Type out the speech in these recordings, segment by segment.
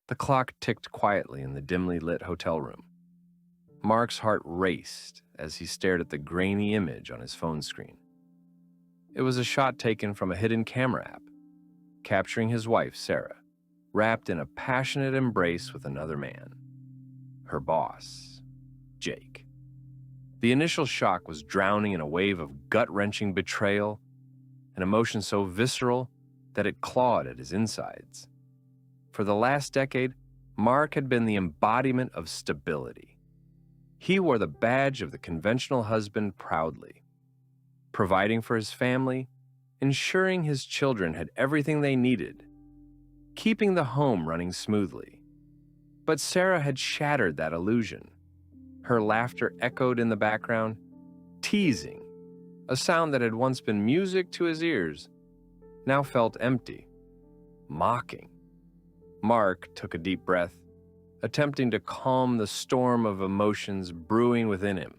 The clock ticked quietly in the dimly lit hotel room. Mark's heart raced as he stared at the grainy image on his phone screen. It was a shot taken from a hidden camera app, capturing his wife, Sarah, wrapped in a passionate embrace with another man, her boss, Jake. The initial shock was drowning in a wave of gut-wrenching betrayal, an emotion so visceral that it clawed at his insides. For the last decade, Mark had been the embodiment of stability. He wore the badge of the conventional husband proudly, providing for his family, ensuring his children had everything they needed, keeping the home running smoothly. But Sarah had shattered that illusion. Her laughter echoed in the background, teasing, a sound that had once been music to his ears, now felt empty, mocking. Mark took a deep breath, attempting to calm the storm of emotions brewing within him.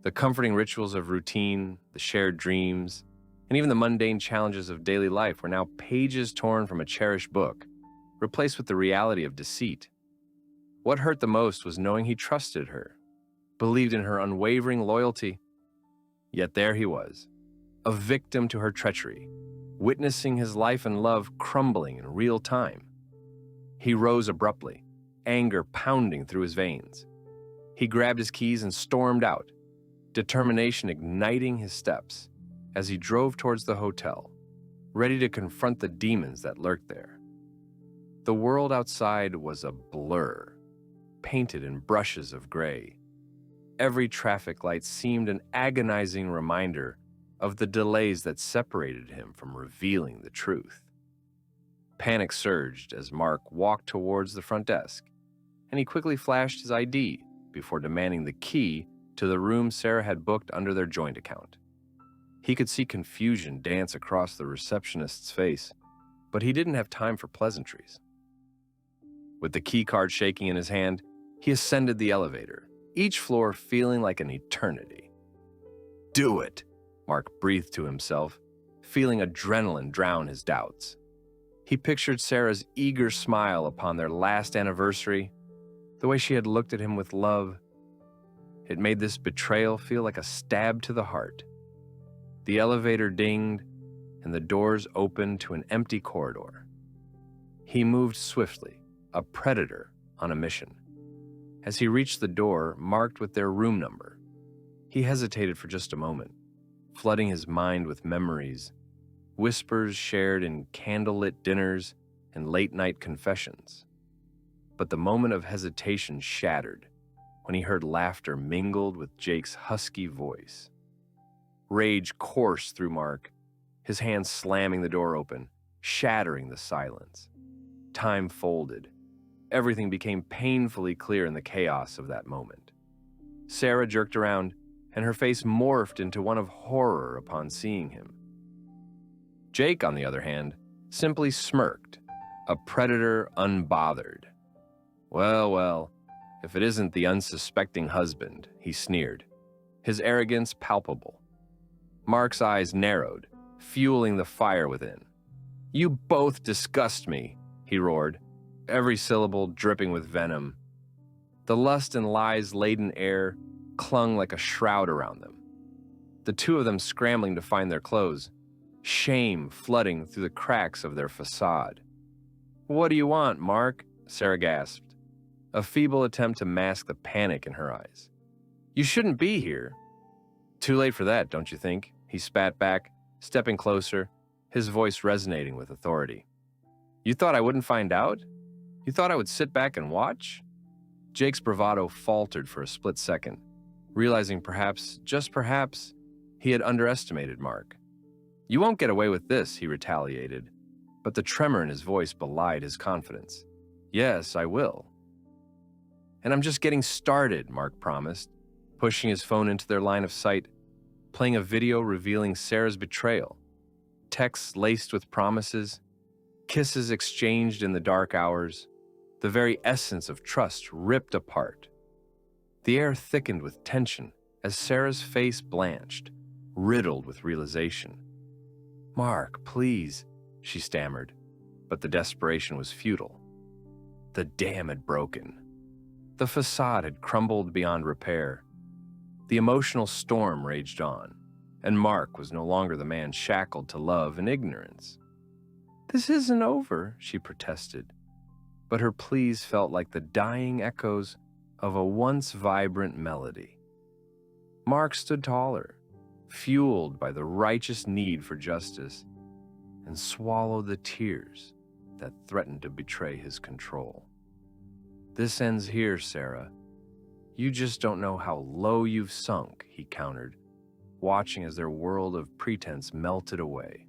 The comforting rituals of routine, the shared dreams, and even the mundane challenges of daily life were now pages torn from a cherished book, replaced with the reality of deceit. What hurt the most was knowing he trusted her, believed in her unwavering loyalty. Yet there he was, a victim to her treachery, witnessing his life and love crumbling in real time. He rose abruptly, anger pounding through his veins. He grabbed his keys and stormed out, determination igniting his steps as he drove towards the hotel, ready to confront the demons that lurked there. The world outside was a blur, painted in brushes of gray. Every traffic light seemed an agonizing reminder of the delays that separated him from revealing the truth. Panic surged as Mark walked towards the front desk, and he quickly flashed his ID before demanding the key to the room Sarah had booked under their joint account. He could see confusion dance across the receptionist's face, but he didn't have time for pleasantries. With the key card shaking in his hand, he ascended the elevator, each floor feeling like an eternity. "Do it," Mark breathed to himself, feeling adrenaline drown his doubts. He pictured Sarah's eager smile upon their last anniversary, the way she had looked at him with love. It made this betrayal feel like a stab to the heart. The elevator dinged, and the doors opened to an empty corridor. He moved swiftly, a predator on a mission. As he reached the door marked with their room number, he hesitated for just a moment, flooding his mind with memories, whispers shared in candlelit dinners and late-night confessions. But the moment of hesitation shattered when he heard laughter mingled with Jake's husky voice. Rage coursed through Mark, his hand slamming the door open, shattering the silence. Time folded. Everything became painfully clear in the chaos of that moment. Sarah jerked around, and her face morphed into one of horror upon seeing him. Jake, on the other hand, simply smirked, a predator unbothered. Well, if it isn't the unsuspecting husband," he sneered, his arrogance palpable. Mark's eyes narrowed, fueling the fire within. "You both disgust me," he roared, every syllable dripping with venom. The lust and lies-laden air clung like a shroud around them. The two of them scrambling to find their clothes, shame flooding through the cracks of their facade. "What do you want, Mark?" Sarah gasped, a feeble attempt to mask the panic in her eyes. "You shouldn't be here." "Too late for that, don't you think?" he spat back, stepping closer, his voice resonating with authority. "You thought I wouldn't find out? You thought I would sit back and watch?" Jake's bravado faltered for a split second, realizing perhaps, just perhaps, he had underestimated Mark. "You won't get away with this," he retaliated, but the tremor in his voice belied his confidence. "Yes, I will." "And I'm just getting started," Mark promised, pushing his phone into their line of sight, playing a video revealing Sarah's betrayal, texts laced with promises, kisses exchanged in the dark hours, the very essence of trust ripped apart. The air thickened with tension as Sarah's face blanched, riddled with realization. "Mark, please," she stammered, but the desperation was futile. The dam had broken. The facade had crumbled beyond repair. The emotional storm raged on, and Mark was no longer the man shackled to love and ignorance. "This isn't over," she protested, but her pleas felt like the dying echoes of a once vibrant melody. Mark stood taller, fueled by the righteous need for justice, and swallowed the tears that threatened to betray his control. "This ends here, Sarah. You just don't know how low you've sunk," he countered, watching as their world of pretense melted away.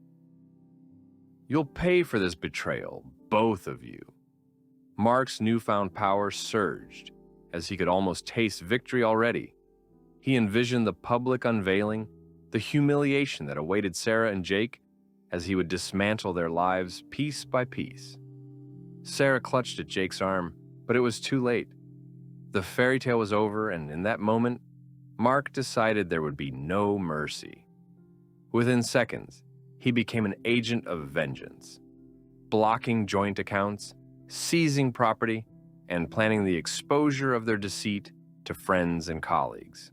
"You'll pay for this betrayal, both of you." Mark's newfound power surged, as he could almost taste victory already. He envisioned the public unveiling, the humiliation that awaited Sarah and Jake as he would dismantle their lives piece by piece. Sarah clutched at Jake's arm, but it was too late. The fairy tale was over, and in that moment, Mark decided there would be no mercy. Within seconds, he became an agent of vengeance, blocking joint accounts, seizing property, and planning the exposure of their deceit to friends and colleagues.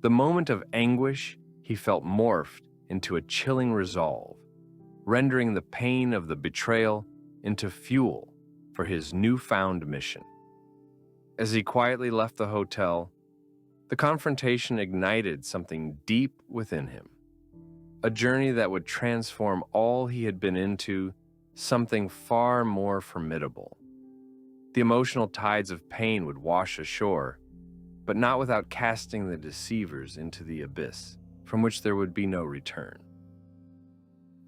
The moment of anguish he felt morphed into a chilling resolve, rendering the pain of the betrayal into fuel for his newfound mission. As he quietly left the hotel, the confrontation ignited something deep within him, a journey that would transform all he had been into something far more formidable. The emotional tides of pain would wash ashore, but not without casting the deceivers into the abyss, from which there would be no return.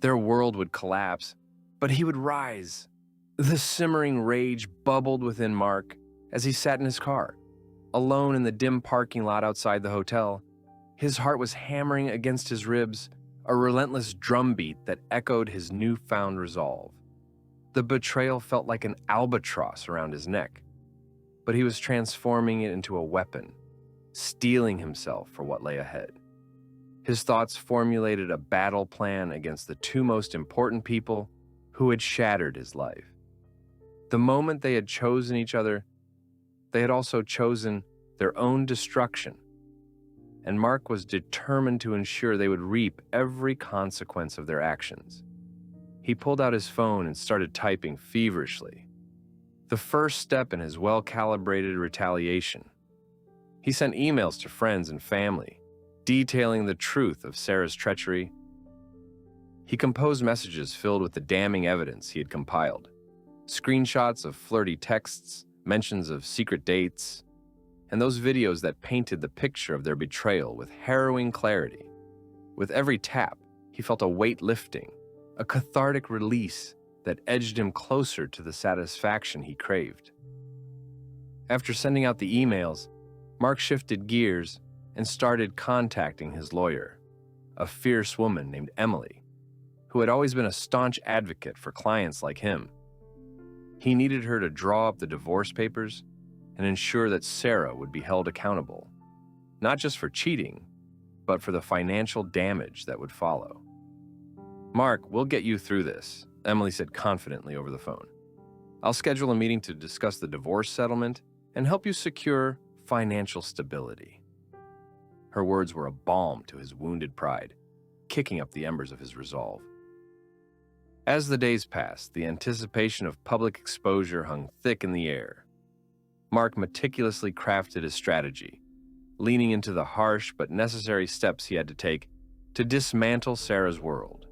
Their world would collapse, but he would rise. The simmering rage bubbled within Mark as he sat in his car, alone in the dim parking lot outside the hotel. His heart was hammering against his ribs, a relentless drumbeat that echoed his newfound resolve. The betrayal felt like an albatross around his neck, but he was transforming it into a weapon, steeling himself for what lay ahead. His thoughts formulated a battle plan against the two most important people who had shattered his life. The moment they had chosen each other, they had also chosen their own destruction, and Mark was determined to ensure they would reap every consequence of their actions. He pulled out his phone and started typing feverishly, the first step in his well-calibrated retaliation. He sent emails to friends and family, detailing the truth of Sarah's treachery. He composed messages filled with the damning evidence he had compiled, screenshots of flirty texts, mentions of secret dates, and those videos that painted the picture of their betrayal with harrowing clarity. With every tap, he felt a weight lifting, a cathartic release that edged him closer to the satisfaction he craved. After sending out the emails, Mark shifted gears and started contacting his lawyer, a fierce woman named Emily, who had always been a staunch advocate for clients like him. He needed her to draw up the divorce papers and ensure that Sarah would be held accountable, not just for cheating, but for the financial damage that would follow. "Mark, we'll get you through this," Emily said confidently over the phone. "I'll schedule a meeting to discuss the divorce settlement and help you secure financial stability." Her words were a balm to his wounded pride, kicking up the embers of his resolve. As the days passed, the anticipation of public exposure hung thick in the air. Mark meticulously crafted his strategy, leaning into the harsh but necessary steps he had to take to dismantle Sarah's world.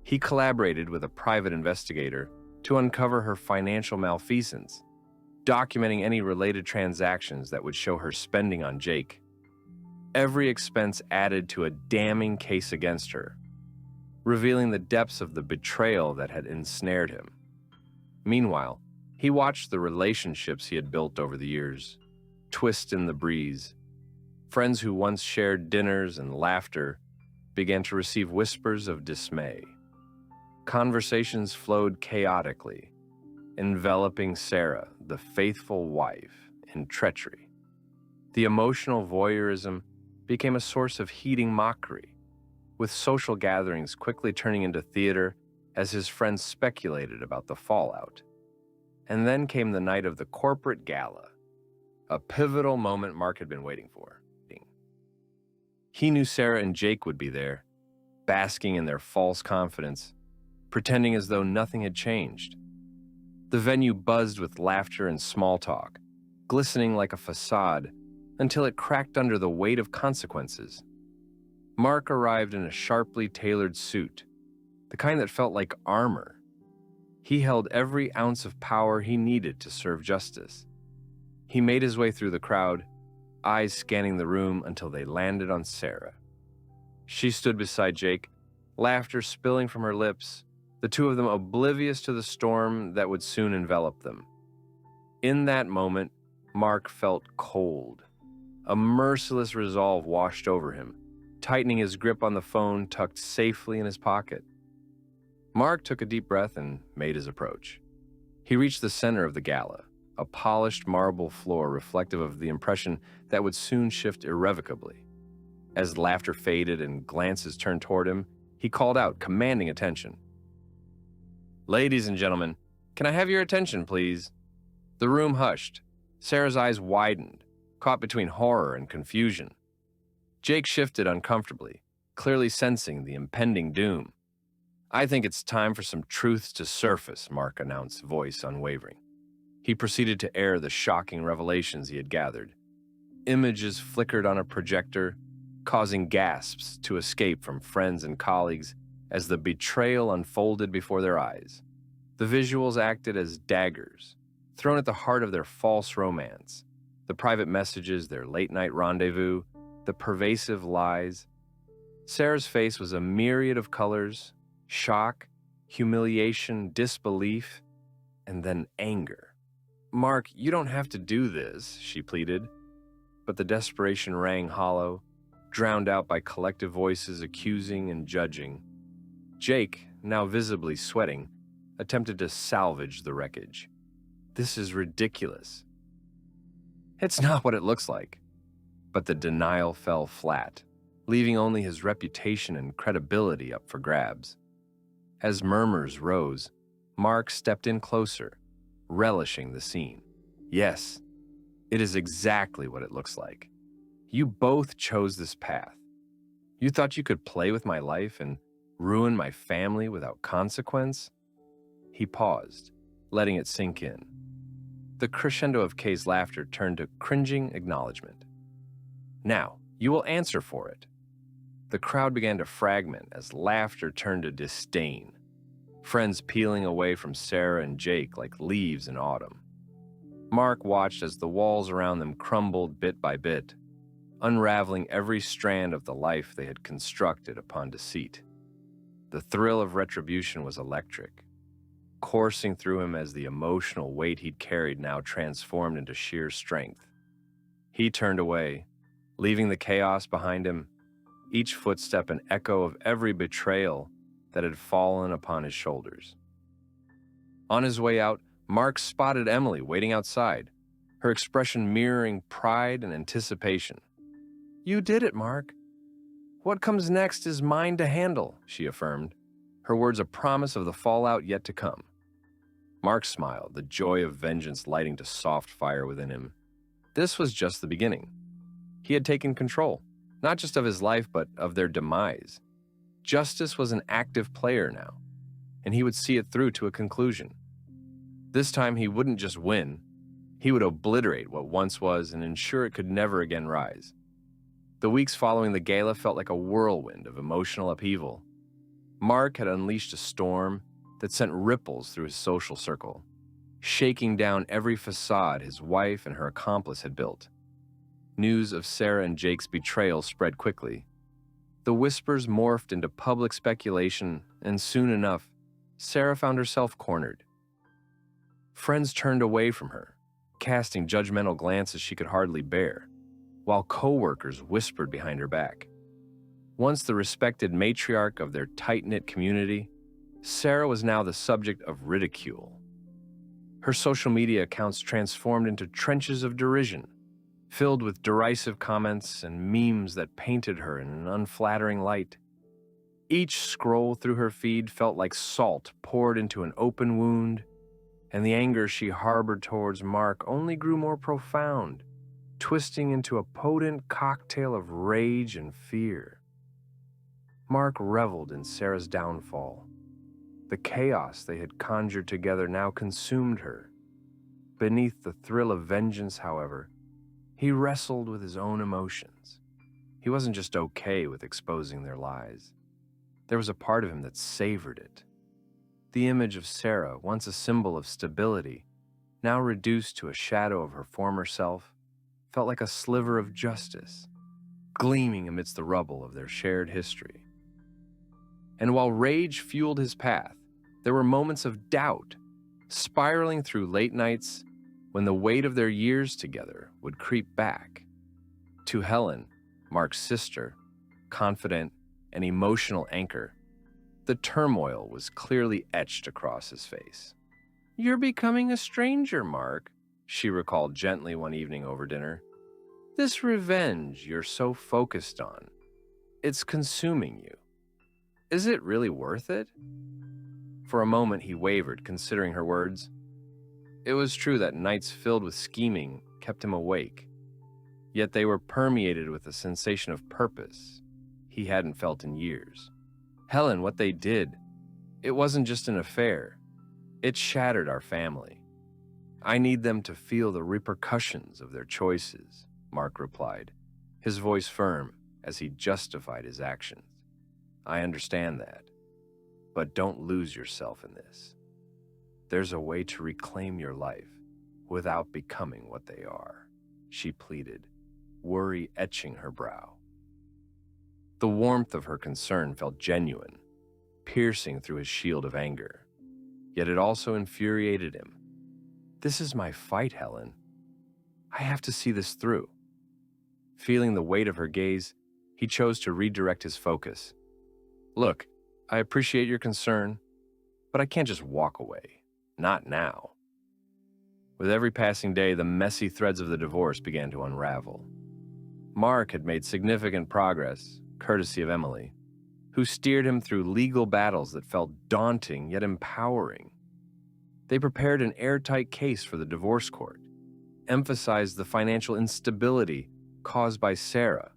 He collaborated with a private investigator to uncover her financial malfeasance, documenting any related transactions that would show her spending on Jake. Every expense added to a damning case against her, revealing the depths of the betrayal that had ensnared him. Meanwhile, he watched the relationships he had built over the years twist in the breeze. Friends who once shared dinners and laughter began to receive whispers of dismay. Conversations flowed chaotically, enveloping Sarah, the faithful wife, in treachery. The emotional voyeurism became a source of heating mockery, with social gatherings quickly turning into theater as his friends speculated about the fallout. And then came the night of the corporate gala, a pivotal moment Mark had been waiting for. He knew Sarah and Jake would be there, basking in their false confidence, pretending as though nothing had changed. The venue buzzed with laughter and small talk, glistening like a facade, until it cracked under the weight of consequences. Mark arrived in a sharply tailored suit, the kind that felt like armor. He held every ounce of power he needed to serve justice. He made his way through the crowd, eyes scanning the room until they landed on Sarah. She stood beside Jake, laughter spilling from her lips, the two of them oblivious to the storm that would soon envelop them. In that moment, Mark felt cold. A merciless resolve washed over him, tightening his grip on the phone tucked safely in his pocket. Mark took a deep breath and made his approach. He reached the center of the gala, a polished marble floor reflective of the impression that would soon shift irrevocably. As laughter faded and glances turned toward him, he called out, commanding attention. "Ladies and gentlemen, can I have your attention, please?" The room hushed. Sarah's eyes widened, caught between horror and confusion. Jake shifted uncomfortably, clearly sensing the impending doom. "I think it's time for some truths to surface," Mark announced, voice unwavering. He proceeded to air the shocking revelations he had gathered. Images flickered on a projector, causing gasps to escape from friends and colleagues as the betrayal unfolded before their eyes. The visuals acted as daggers, thrown at the heart of their false romance, the private messages, their late-night rendezvous, the pervasive lies. Sarah's face was a myriad of colors: shock, humiliation, disbelief, and then anger. "Mark, you don't have to do this," she pleaded, but the desperation rang hollow, drowned out by collective voices accusing and judging. Jake, now visibly sweating, attempted to salvage the wreckage. "This is ridiculous." "It's not what it looks like." But the denial fell flat, leaving only his reputation and credibility up for grabs. As murmurs rose, Mark stepped in closer, relishing the scene. "Yes, it is exactly what it looks like. You both chose this path. You thought you could play with my life and ruin my family without consequence?" He paused, letting it sink in. The crescendo of Kay's laughter turned to cringing acknowledgement. "Now, you will answer for it." The crowd began to fragment as laughter turned to disdain, friends peeling away from Sarah and Jake like leaves in autumn. Mark watched as the walls around them crumbled bit by bit, unraveling every strand of the life they had constructed upon deceit. The thrill of retribution was electric, coursing through him as the emotional weight he'd carried now transformed into sheer strength. He turned away, leaving the chaos behind him, each footstep an echo of every betrayal that had fallen upon his shoulders. On his way out, Mark spotted Emily waiting outside, her expression mirroring pride and anticipation. "You did it, Mark. What comes next is mine to handle," she affirmed, her words a promise of the fallout yet to come. Mark smiled, the joy of vengeance lighting to soft fire within him. This was just the beginning. He had taken control, not just of his life, but of their demise. Justice was an active player now, and he would see it through to a conclusion. This time he wouldn't just win, he would obliterate what once was and ensure it could never again rise. The weeks following the gala felt like a whirlwind of emotional upheaval. Mark had unleashed a storm that sent ripples through his social circle, shaking down every facade his wife and her accomplice had built. News of Sarah and Jake's betrayal spread quickly. The whispers morphed into public speculation, and soon enough, Sarah found herself cornered. Friends turned away from her, casting judgmental glances she could hardly bear, while coworkers whispered behind her back. Once the respected matriarch of their tight-knit community, Sarah was now the subject of ridicule. Her social media accounts transformed into trenches of derision, filled with derisive comments and memes that painted her in an unflattering light. Each scroll through her feed felt like salt poured into an open wound, and the anger she harbored towards Mark only grew more profound, twisting into a potent cocktail of rage and fear. Mark reveled in Sarah's downfall. The chaos they had conjured together now consumed her. Beneath the thrill of vengeance, however, he wrestled with his own emotions. He wasn't just okay with exposing their lies. There was a part of him that savored it. The image of Sarah, once a symbol of stability, now reduced to a shadow of her former self, felt like a sliver of justice, gleaming amidst the rubble of their shared history. And while rage fueled his path, there were moments of doubt, spiraling through late nights when the weight of their years together would creep back. To Helen, Mark's sister, confident and emotional anchor, the turmoil was clearly etched across his face. "You're becoming a stranger, Mark," she recalled gently one evening over dinner. "This revenge you're so focused on, it's consuming you. Is it really worth it?" For a moment he wavered, considering her words. It was true that nights filled with scheming kept him awake, yet they were permeated with a sensation of purpose he hadn't felt in years. "Helen, what they did, it wasn't just an affair. It shattered our family. I need them to feel the repercussions of their choices," Mark replied, his voice firm as he justified his actions. "I understand that, but don't lose yourself in this. There's a way to reclaim your life without becoming what they are," she pleaded, worry etching her brow. The warmth of her concern felt genuine, piercing through his shield of anger. Yet it also infuriated him. "This is my fight, Helen. I have to see this through." Feeling the weight of her gaze, he chose to redirect his focus. "Look, I appreciate your concern, but I can't just walk away. Not now." With every passing day, the messy threads of the divorce began to unravel. Mark had made significant progress, courtesy of Emily, who steered him through legal battles that felt daunting yet empowering. They prepared an airtight case for the divorce court, emphasized the financial instability caused by Sarah,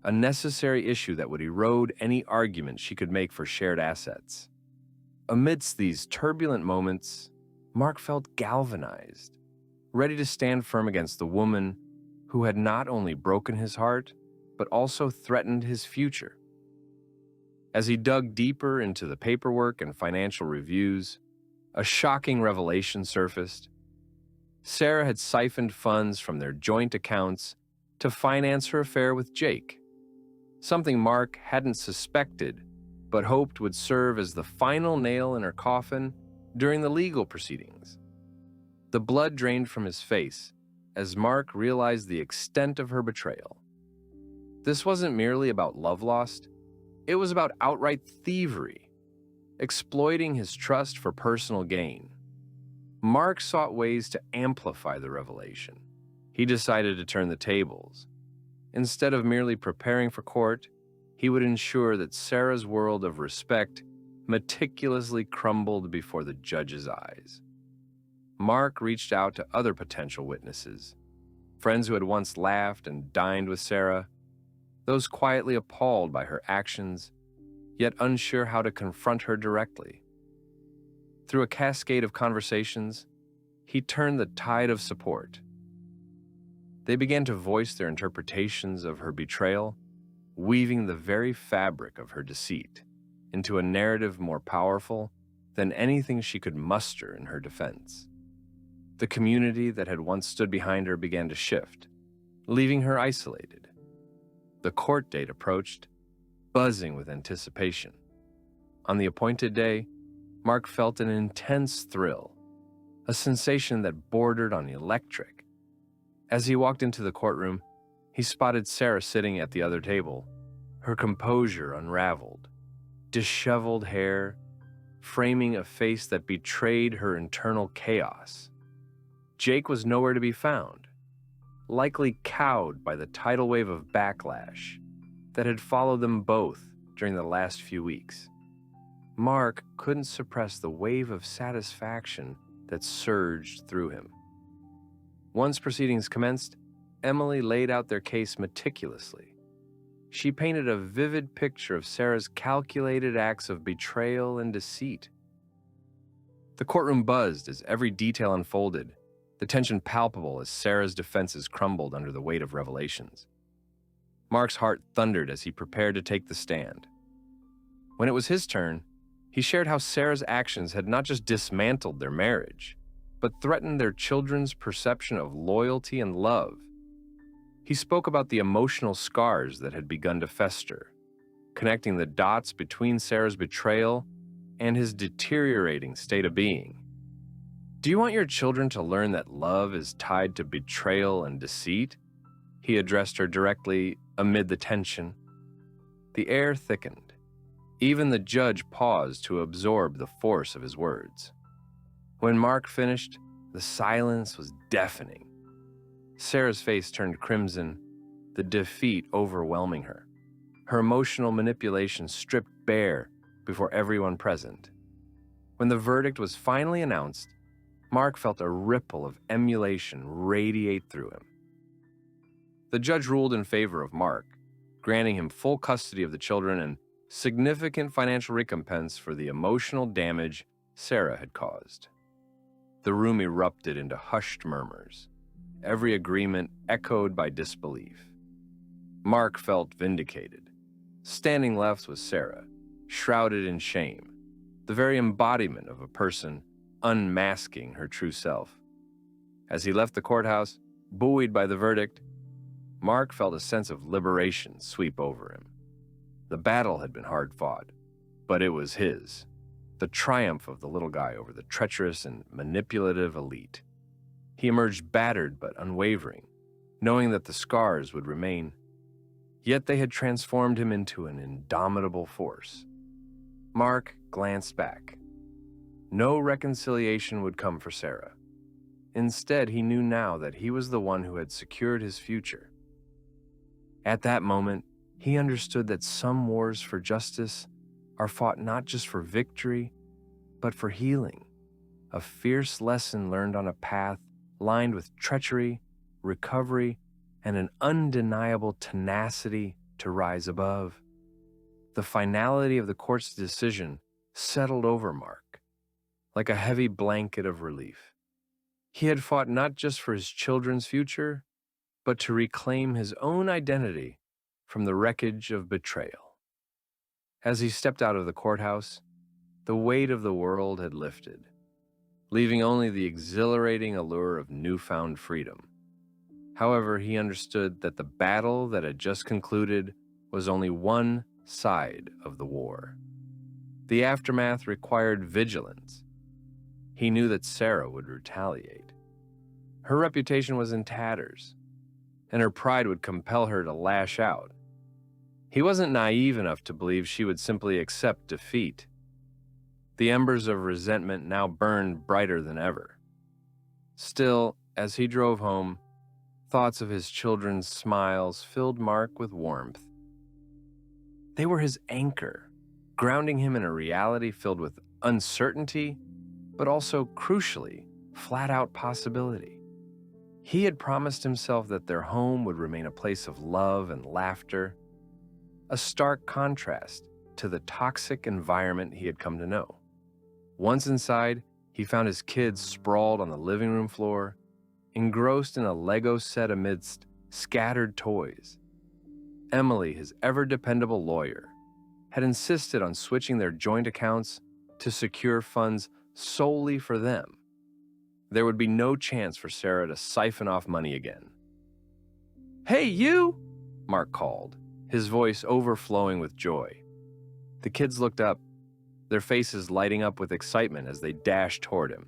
a necessary issue that would erode any argument she could make for shared assets. Amidst these turbulent moments, Mark felt galvanized, ready to stand firm against the woman who had not only broken his heart, but also threatened his future. As he dug deeper into the paperwork and financial reviews, a shocking revelation surfaced. Sarah had siphoned funds from their joint accounts to finance her affair with Jake, something Mark hadn't suspected but hoped would serve as the final nail in her coffin during the legal proceedings. The blood drained from his face as Mark realized the extent of her betrayal. This wasn't merely about love lost, it was about outright thievery, exploiting his trust for personal gain. Mark sought ways to amplify the revelation. He decided to turn the tables. Instead of merely preparing for court, he would ensure that Sarah's world of respect meticulously crumbled before the judge's eyes. Mark reached out to other potential witnesses, friends who had once laughed and dined with Sarah, those quietly appalled by her actions, yet unsure how to confront her directly. Through a cascade of conversations, he turned the tide of support. They began to voice their interpretations of her betrayal, weaving the very fabric of her deceit into a narrative more powerful than anything she could muster in her defense. The community that had once stood behind her began to shift, leaving her isolated. The court date approached, buzzing with anticipation. On the appointed day, Mark felt an intense thrill, a sensation that bordered on electric. As he walked into the courtroom, he spotted Sarah sitting at the other table, her composure unraveled, disheveled hair framing a face that betrayed her internal chaos. Jake was nowhere to be found, likely cowed by the tidal wave of backlash that had followed them both during the last few weeks. Mark couldn't suppress the wave of satisfaction that surged through him. Once proceedings commenced, Emily laid out their case meticulously. She painted a vivid picture of Sarah's calculated acts of betrayal and deceit. The courtroom buzzed as every detail unfolded, the tension palpable as Sarah's defenses crumbled under the weight of revelations. Mark's heart thundered as he prepared to take the stand. When it was his turn, he shared how Sarah's actions had not just dismantled their marriage, but threatened their children's perception of loyalty and love. He spoke about the emotional scars that had begun to fester, connecting the dots between Sarah's betrayal and his deteriorating state of being. "Do you want your children to learn that love is tied to betrayal and deceit?" He addressed her directly amid the tension. The air thickened. Even the judge paused to absorb the force of his words. When Mark finished, the silence was deafening. Sarah's face turned crimson, the defeat overwhelming her. Her emotional manipulation stripped bare before everyone present. When the verdict was finally announced, Mark felt a ripple of emulation radiate through him. The judge ruled in favor of Mark, granting him full custody of the children and significant financial recompense for the emotional damage Sarah had caused. The room erupted into hushed murmurs, every agreement echoed by disbelief. Mark felt vindicated. Standing left was Sarah, shrouded in shame, the very embodiment of a person unmasking her true self. As he left the courthouse, buoyed by the verdict, Mark felt a sense of liberation sweep over him. The battle had been hard fought, but it was his, the triumph of the little guy over the treacherous and manipulative elite. He emerged battered but unwavering, knowing that the scars would remain, yet they had transformed him into an indomitable force. Mark glanced back. No reconciliation would come for Sarah. Instead, he knew now that he was the one who had secured his future. At that moment, he understood that some wars for justice are fought not just for victory, but for healing, a fierce lesson learned on a path lined with treachery, recovery, and an undeniable tenacity to rise above. The finality of the court's decision settled over Mark, like a heavy blanket of relief. He had fought not just for his children's future, but to reclaim his own identity from the wreckage of betrayal. As he stepped out of the courthouse, the weight of the world had lifted, leaving only the exhilarating allure of newfound freedom. However, he understood that the battle that had just concluded was only one side of the war. The aftermath required vigilance. He knew that Sarah would retaliate. Her reputation was in tatters, and her pride would compel her to lash out. He wasn't naive enough to believe she would simply accept defeat. The embers of resentment now burned brighter than ever. Still, as he drove home, thoughts of his children's smiles filled Mark with warmth. They were his anchor, grounding him in a reality filled with uncertainty, but also, crucially, flat-out possibility. He had promised himself that their home would remain a place of love and laughter, a stark contrast to the toxic environment he had come to know. Once inside, he found his kids sprawled on the living room floor, engrossed in a Lego set amidst scattered toys. Emily, his ever-dependable lawyer, had insisted on switching their joint accounts to secure funds solely for them. There would be no chance for Sarah to siphon off money again. "Hey, you!" Mark called, his voice overflowing with joy. The kids looked up, their faces lighting up with excitement as they dashed toward him.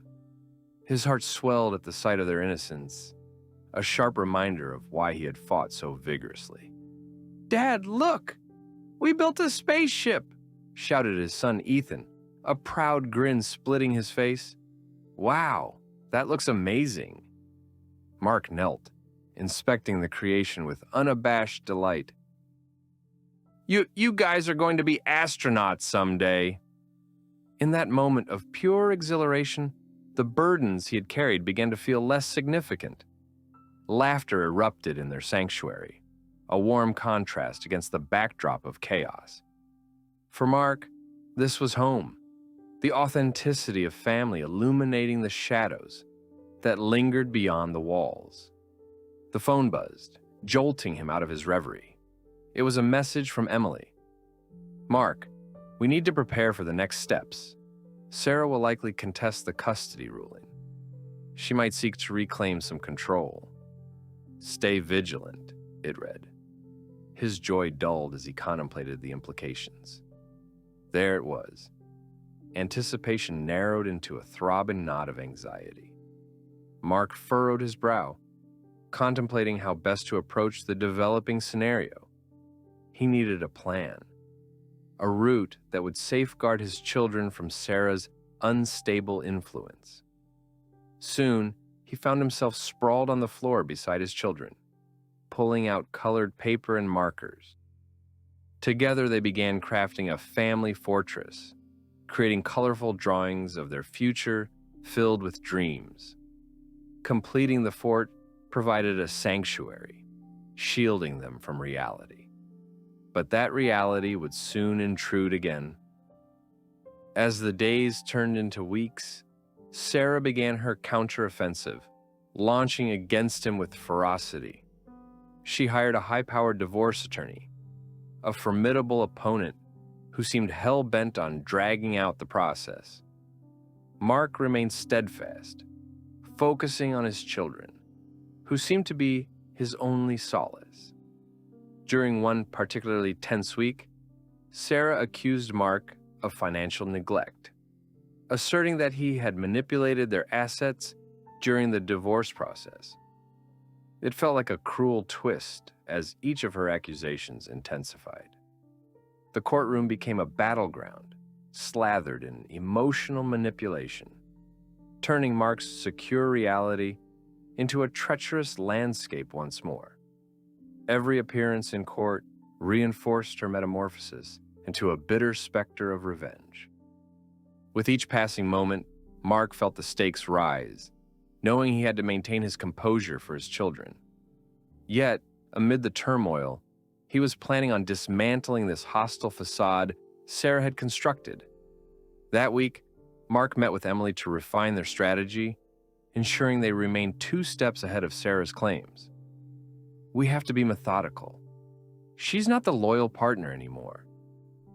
His heart swelled at the sight of their innocence, a sharp reminder of why he had fought so vigorously. "Dad, look! We built a spaceship!" shouted his son Ethan, a proud grin splitting his face. "Wow, that looks amazing." Mark knelt, inspecting the creation with unabashed delight. You guys are going to be astronauts someday." In that moment of pure exhilaration, The burdens he had carried began to feel less significant. Laughter erupted in their sanctuary, a warm contrast against the backdrop of chaos. For Mark, this was home, the authenticity of family illuminating the shadows that lingered beyond the walls. The phone buzzed, jolting him out of his reverie. It was a message from Emily. "Mark, we need to prepare for the next steps. Sarah will likely contest the custody ruling. She might seek to reclaim some control. Stay vigilant," it read. His joy dulled as he contemplated the implications. There it was. Anticipation narrowed into a throbbing knot of anxiety. Mark furrowed his brow, contemplating how best to approach the developing scenario. He needed a plan, a route that would safeguard his children from Sarah's unstable influence. Soon, he found himself sprawled on the floor beside his children, pulling out colored paper and markers. Together, they began crafting a family fortress, creating colorful drawings of their future filled with dreams. Completing the fort provided a sanctuary, shielding them from reality. But that reality would soon intrude again. As the days turned into weeks, Sarah began her counteroffensive, launching against him with ferocity. She hired a high-powered divorce attorney, a formidable opponent who seemed hell-bent on dragging out the process. Mark remained steadfast, focusing on his children, who seemed to be his only solace. During one particularly tense week, Sarah accused Mark of financial neglect, asserting that he had manipulated their assets during the divorce process. It felt like a cruel twist as each of her accusations intensified. The courtroom became a battleground, slathered in emotional manipulation, turning Mark's secure reality into a treacherous landscape once more. Every appearance in court reinforced her metamorphosis into a bitter specter of revenge. With each passing moment, Mark felt the stakes rise, knowing he had to maintain his composure for his children. Yet, amid the turmoil, he was planning on dismantling this hostile facade Sarah had constructed. That week, Mark met with Emily to refine their strategy, ensuring they remained 2 steps ahead of Sarah's claims. "We have to be methodical. She's not the loyal partner anymore.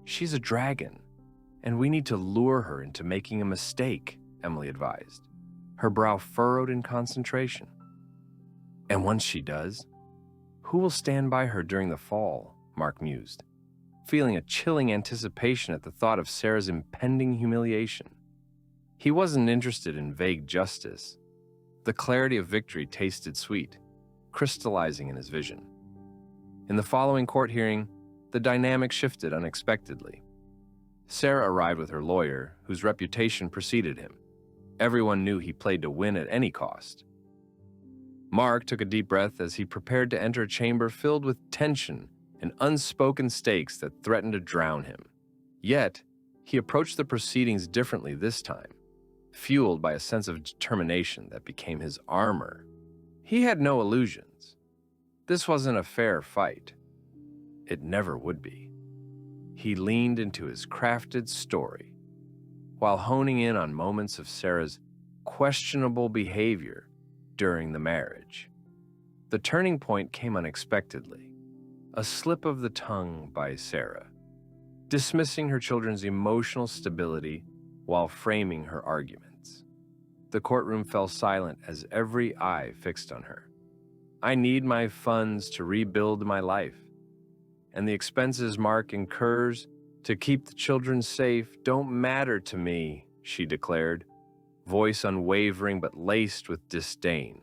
She's a dragon, and we need to lure her into making a mistake," Emily advised, her brow furrowed in concentration. "And once she does, who will stand by her during the fall?" Mark mused, feeling a chilling anticipation at the thought of Sarah's impending humiliation. He wasn't interested in vague justice. The clarity of victory tasted sweet, crystallizing in his vision. In the following court hearing, the dynamic shifted unexpectedly. Sarah arrived with her lawyer, whose reputation preceded him. Everyone knew he played to win at any cost. Mark took a deep breath as he prepared to enter a chamber filled with tension and unspoken stakes that threatened to drown him. Yet, he approached the proceedings differently this time, fueled by a sense of determination that became his armor. He had no illusions. This wasn't a fair fight. It never would be. He leaned into his crafted story, while honing in on moments of Sarah's questionable behavior during the marriage. The turning point came unexpectedly, a slip of the tongue by Sarah, dismissing her children's emotional stability while framing her arguments. The courtroom fell silent as every eye fixed on her. "I need my funds to rebuild my life, and the expenses Mark incurs to keep the children safe don't matter to me," she declared, voice unwavering but laced with disdain.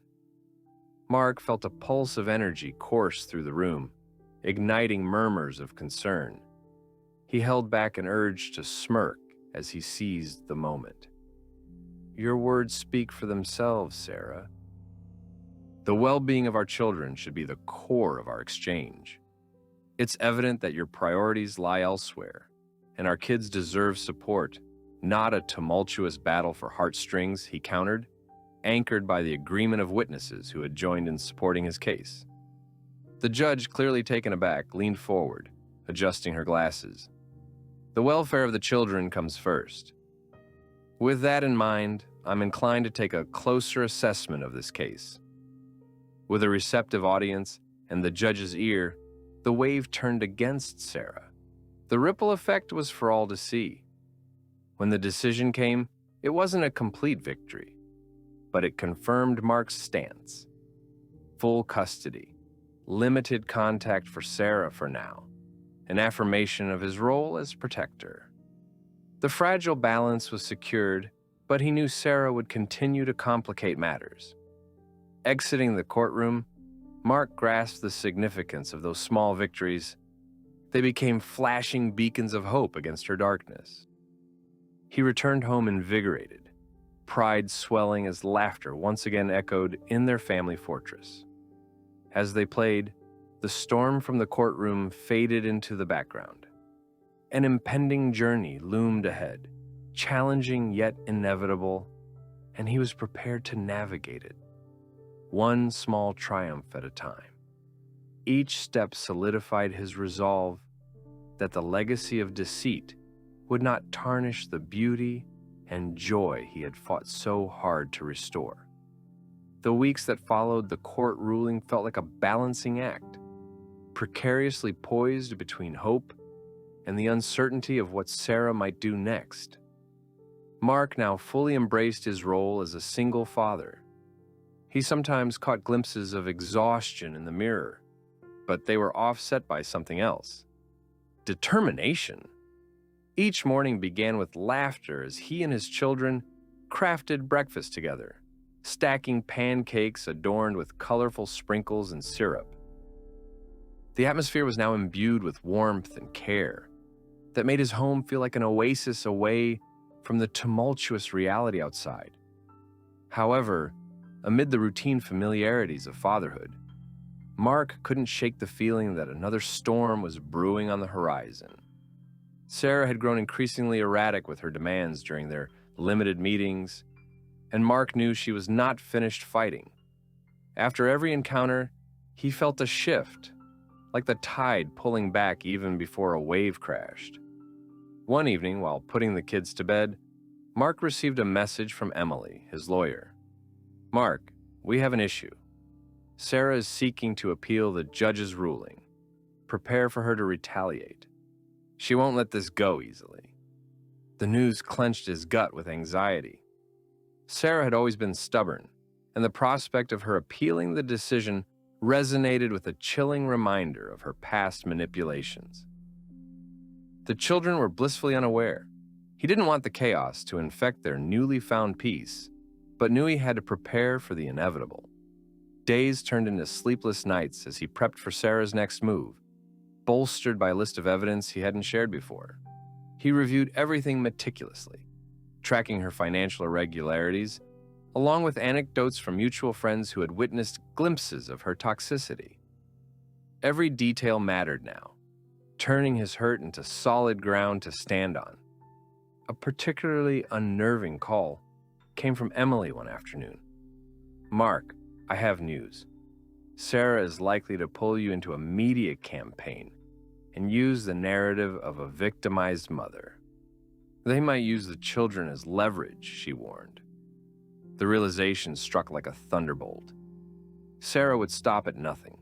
Mark felt a pulse of energy course through the room, igniting murmurs of concern. He held back an urge to smirk as he seized the moment. "Your words speak for themselves, Sarah. The well-being of our children should be the core of our exchange. It's evident that your priorities lie elsewhere, and our kids deserve support, not a tumultuous battle for heartstrings, he countered, anchored by the agreement of witnesses who had joined in supporting his case. The judge, clearly taken aback, leaned forward, adjusting her glasses. The welfare of the children comes first. With that in mind, I'm inclined to take a closer assessment of this case. With a receptive audience and the judge's ear, the wave turned against Sarah. The ripple effect was for all to see. When the decision came, it wasn't a complete victory, but it confirmed Mark's stance. Full custody, limited contact for Sarah for now, an affirmation of his role as protector. The fragile balance was secured, but he knew Sarah would continue to complicate matters. Exiting the courtroom, Mark grasped the significance of those small victories. They became flashing beacons of hope against her darkness. He returned home invigorated, pride swelling as laughter once again echoed in their family fortress. As they played, the storm from the courtroom faded into the background. An impending journey loomed ahead, challenging yet inevitable, and he was prepared to navigate it, one small triumph at a time. Each step solidified his resolve that the legacy of deceit would not tarnish the beauty and joy he had fought so hard to restore. The weeks that followed the court ruling felt like a balancing act, precariously poised between hope and the uncertainty of what Sarah might do next. Mark now fully embraced his role as a single father. He sometimes caught glimpses of exhaustion in the mirror, but they were offset by something else: determination. Each morning began with laughter as he and his children crafted breakfast together, stacking pancakes adorned with colorful sprinkles and syrup. The atmosphere was now imbued with warmth and care that made his home feel like an oasis away from the tumultuous reality outside. However, amid the routine familiarities of fatherhood, Mark couldn't shake the feeling that another storm was brewing on the horizon. Sarah had grown increasingly erratic with her demands during their limited meetings, and Mark knew she was not finished fighting. After every encounter, he felt a shift, like the tide pulling back even before a wave crashed. One evening, while putting the kids to bed, Mark received a message from Emily, his lawyer. "Mark, we have an issue. Sarah is seeking to appeal the judge's ruling. Prepare for her to retaliate. She won't let this go easily." The news clenched his gut with anxiety. Sarah had always been stubborn, and the prospect of her appealing the decision resonated with a chilling reminder of her past manipulations. The children were blissfully unaware. He didn't want the chaos to infect their newly found peace, but knew he had to prepare for the inevitable. Days turned into sleepless nights as he prepped for Sarah's next move, bolstered by a list of evidence he hadn't shared before. He reviewed everything meticulously, tracking her financial irregularities, along with anecdotes from mutual friends who had witnessed glimpses of her toxicity. Every detail mattered now, turning his hurt into solid ground to stand on. A particularly unnerving call came from Emily one afternoon. "Mark, I have news. Sarah is likely to pull you into a media campaign and use the narrative of a victimized mother. They might use the children as leverage," she warned. The realization struck like a thunderbolt. Sarah would stop at nothing,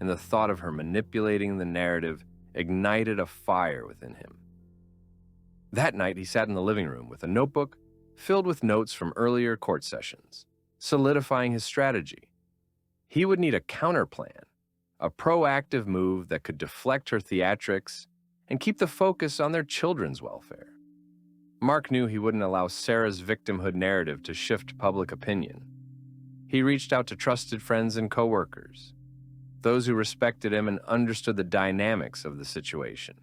and the thought of her manipulating the narrative ignited a fire within him. That night, he sat in the living room with a notebook filled with notes from earlier court sessions, solidifying his strategy. He would need a counterplan, a proactive move that could deflect her theatrics and keep the focus on their children's welfare. Mark knew he wouldn't allow Sarah's victimhood narrative to shift public opinion. He reached out to trusted friends and coworkers, those who respected him and understood the dynamics of the situation.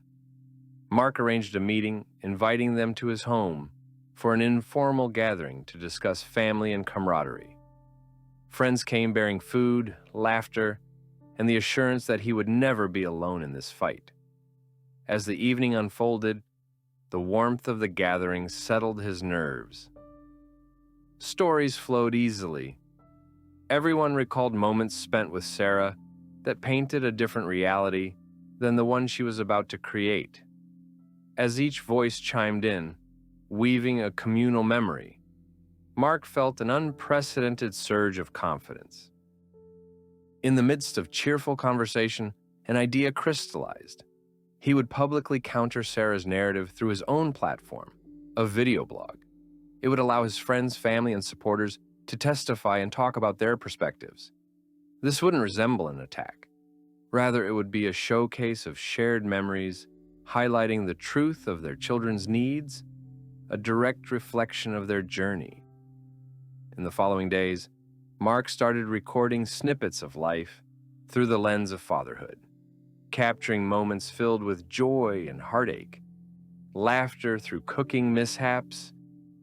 Mark arranged a meeting, inviting them to his home for an informal gathering to discuss family and camaraderie. Friends came bearing food, laughter, and the assurance that he would never be alone in this fight. As the evening unfolded, the warmth of the gathering settled his nerves. Stories flowed easily. Everyone recalled moments spent with Sarah that painted a different reality than the one she was about to create. As each voice chimed in, weaving a communal memory, Mark felt an unprecedented surge of confidence. In the midst of cheerful conversation, an idea crystallized. He would publicly counter Sarah's narrative through his own platform, a video blog. It would allow his friends, family, and supporters to testify and talk about their perspectives. This wouldn't resemble an attack. Rather, it would be a showcase of shared memories, highlighting the truth of their children's needs, a direct reflection of their journey. In the following days, Mark started recording snippets of life through the lens of fatherhood, capturing moments filled with joy and heartache, laughter through cooking mishaps,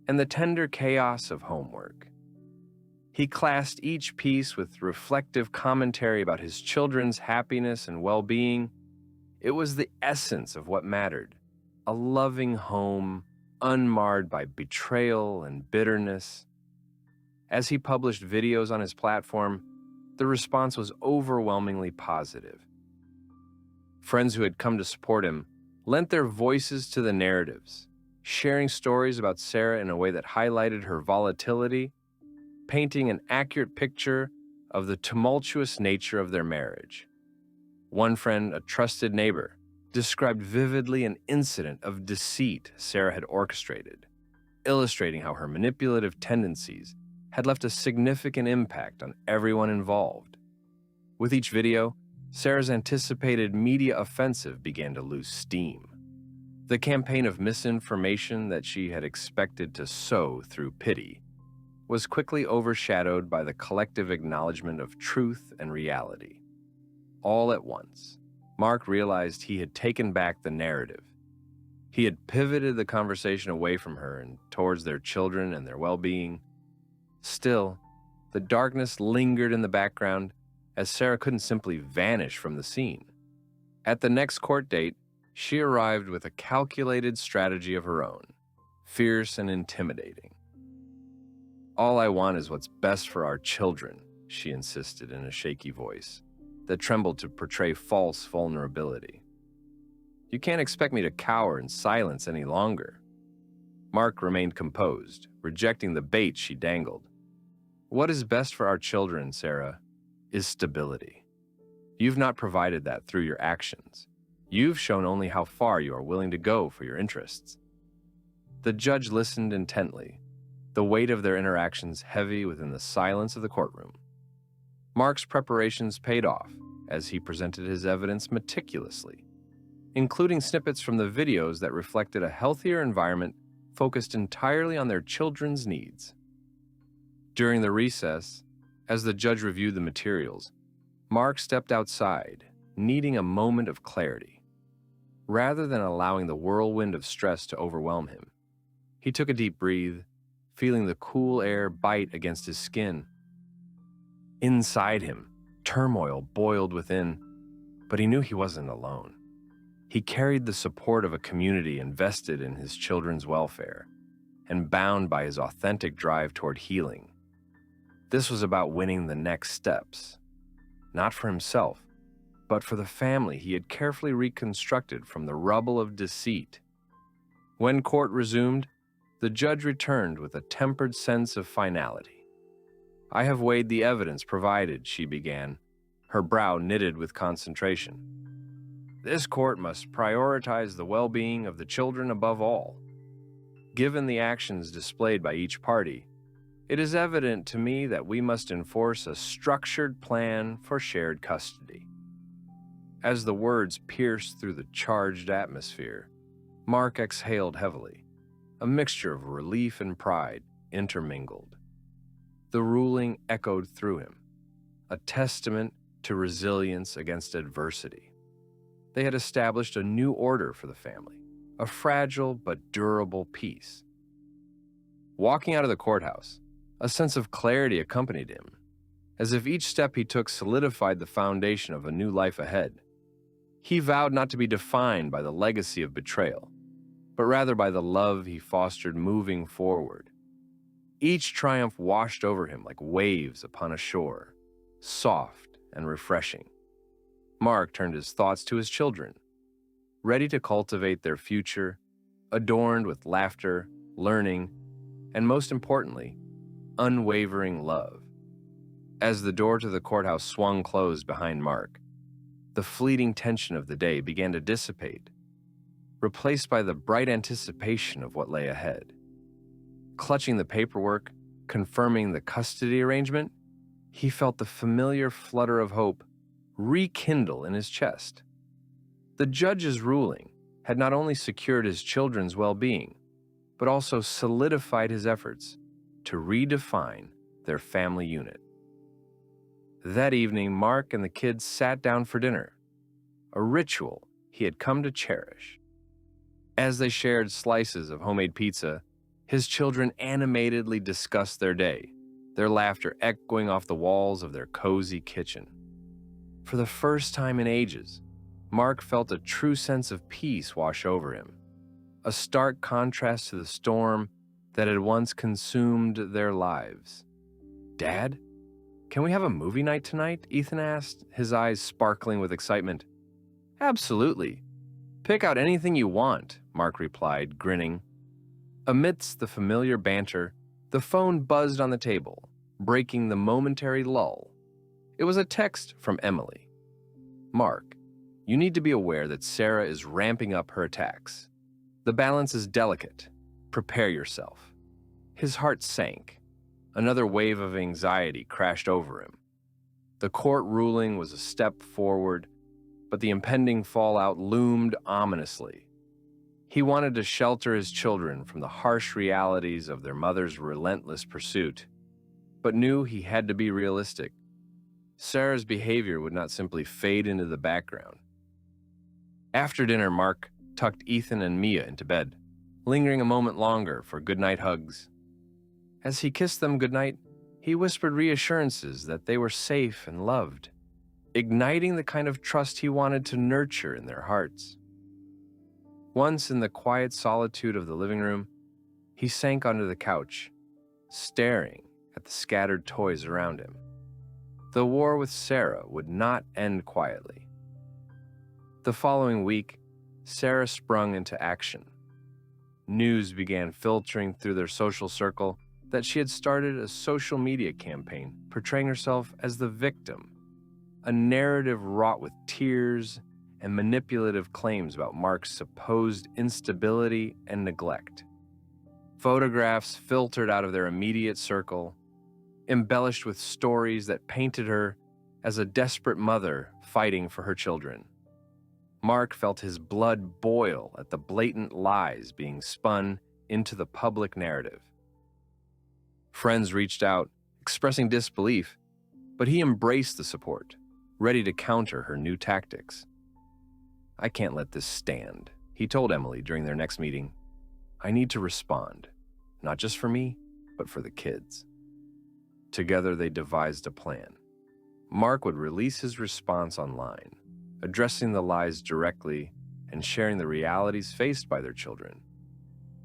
and the tender chaos of homework. He classed each piece with reflective commentary about his children's happiness and well-being. It was the essence of what mattered, a loving home, unmarred by betrayal and bitterness. As he published videos on his platform, the response was overwhelmingly positive. Friends who had come to support him lent their voices to the narratives, sharing stories about Sarah in a way that highlighted her volatility, painting an accurate picture of the tumultuous nature of their marriage. One friend, a trusted neighbor, described vividly an incident of deceit Sarah had orchestrated, illustrating how her manipulative tendencies had left a significant impact on everyone involved. With each video, Sarah's anticipated media offensive began to lose steam. The campaign of misinformation that she had expected to sow through pity was quickly overshadowed by the collective acknowledgement of truth and reality. All at once, Mark realized he had taken back the narrative. He had pivoted the conversation away from her and towards their children and their well-being. Still, the darkness lingered in the background as Sarah couldn't simply vanish from the scene. At the next court date, she arrived with a calculated strategy of her own, fierce and intimidating. "All I want is what's best for our children," she insisted in a shaky voice that trembled to portray false vulnerability. "You can't expect me to cower in silence any longer." Mark remained composed, rejecting the bait she dangled. "What is best for our children, Sarah, is stability. You've not provided that through your actions. You've shown only how far you are willing to go for your interests." The judge listened intently, the weight of their interactions heavy within the silence of the courtroom. Mark's preparations paid off as he presented his evidence meticulously, including snippets from the videos that reflected a healthier environment focused entirely on their children's needs. During the recess, as the judge reviewed the materials, Mark stepped outside, needing a moment of clarity. Rather than allowing the whirlwind of stress to overwhelm him, he took a deep breath, feeling the cool air bite against his skin. Inside him, turmoil boiled within, but he knew he wasn't alone. He carried the support of a community invested in his children's welfare and bound by his authentic drive toward healing. This was about winning the next steps, not for himself, but for the family he had carefully reconstructed from the rubble of deceit. When court resumed, the judge returned with a tempered sense of finality. "I have weighed the evidence provided," she began, her brow knitted with concentration. "This court must prioritize the well-being of the children above all. Given the actions displayed by each party, it is evident to me that we must enforce a structured plan for shared custody." As the words pierced through the charged atmosphere, Mark exhaled heavily, a mixture of relief and pride intermingled. The ruling echoed through him, a testament to resilience against adversity. They had established a new order for the family, a fragile but durable peace. Walking out of the courthouse, a sense of clarity accompanied him, as if each step he took solidified the foundation of a new life ahead. He vowed not to be defined by the legacy of betrayal, but rather by the love he fostered moving forward. Each triumph washed over him like waves upon a shore, soft and refreshing. Mark turned his thoughts to his children, ready to cultivate their future, adorned with laughter, learning, and most importantly, unwavering love. As the door to the courthouse swung closed behind Mark, the fleeting tension of the day began to dissipate, replaced by the bright anticipation of what lay ahead. Clutching the paperwork, confirming the custody arrangement, he felt the familiar flutter of hope rekindle in his chest. The judge's ruling had not only secured his children's well-being, but also solidified his efforts to redefine their family unit. That evening, Mark and the kids sat down for dinner, a ritual he had come to cherish. As they shared slices of homemade pizza, his children animatedly discussed their day, their laughter echoing off the walls of their cozy kitchen. For the first time in ages, Mark felt a true sense of peace wash over him, a stark contrast to the storm that had once consumed their lives. "Dad, can we have a movie night tonight?" Ethan asked, his eyes sparkling with excitement. "Absolutely. Pick out anything you want," Mark replied, grinning. Amidst the familiar banter, the phone buzzed on the table, breaking the momentary lull. It was a text from Emily. "Mark, you need to be aware that Sarah is ramping up her attacks. The balance is delicate. Prepare yourself." His heart sank. Another wave of anxiety crashed over him. The court ruling was a step forward, but the impending fallout loomed ominously. He wanted to shelter his children from the harsh realities of their mother's relentless pursuit, but knew he had to be realistic. Sarah's behavior would not simply fade into the background. After dinner, Mark tucked Ethan and Mia into bed, lingering a moment longer for goodnight hugs. As he kissed them goodnight, he whispered reassurances that they were safe and loved, igniting the kind of trust he wanted to nurture in their hearts. Once in the quiet solitude of the living room, he sank onto the couch, staring at the scattered toys around him. The war with Sarah would not end quietly. The following week, Sarah sprung into action. News began filtering through their social circle that she had started a social media campaign portraying herself as the victim, a narrative wrought with tears and manipulative claims about Mark's supposed instability and neglect. Photographs filtered out of their immediate circle, embellished with stories that painted her as a desperate mother fighting for her children. Mark felt his blood boil at the blatant lies being spun into the public narrative. Friends reached out, expressing disbelief, but he embraced the support, ready to counter her new tactics. "I can't let this stand," he told Emily during their next meeting. "I need to respond, not just for me, but for the kids." Together, they devised a plan. Mark would release his response online, addressing the lies directly and sharing the realities faced by their children.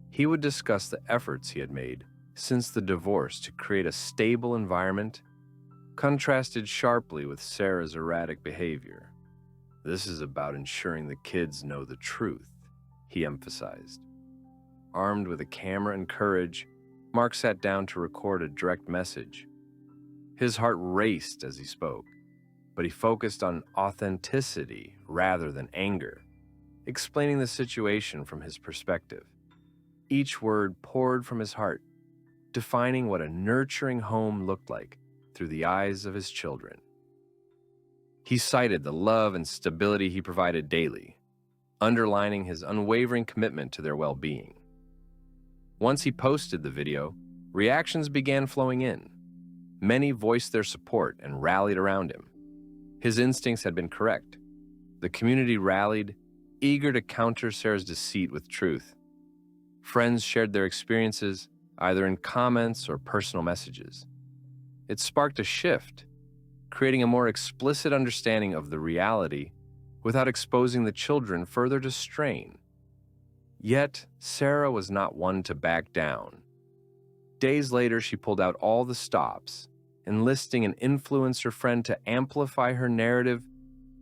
He would discuss the efforts he had made since the divorce to create a stable environment, contrasted sharply with Sarah's erratic behavior. "This is about ensuring the kids know the truth," he emphasized. Armed with a camera and courage, Mark sat down to record a direct message. His heart raced as he spoke, but he focused on authenticity rather than anger, explaining the situation from his perspective. Each word poured from his heart, defining what a nurturing home looked like through the eyes of his children. He cited the love and stability he provided daily, underlining his unwavering commitment to their well-being. Once he posted the video, reactions began flowing in. Many voiced their support and rallied around him. His instincts had been correct. The community rallied, eager to counter Sarah's deceit with truth. Friends shared their experiences, either in comments or personal messages. It sparked a shift, creating a more explicit understanding of the reality without exposing the children further to strain. Yet, Sarah was not one to back down. Days later, she pulled out all the stops, enlisting an influencer friend to amplify her narrative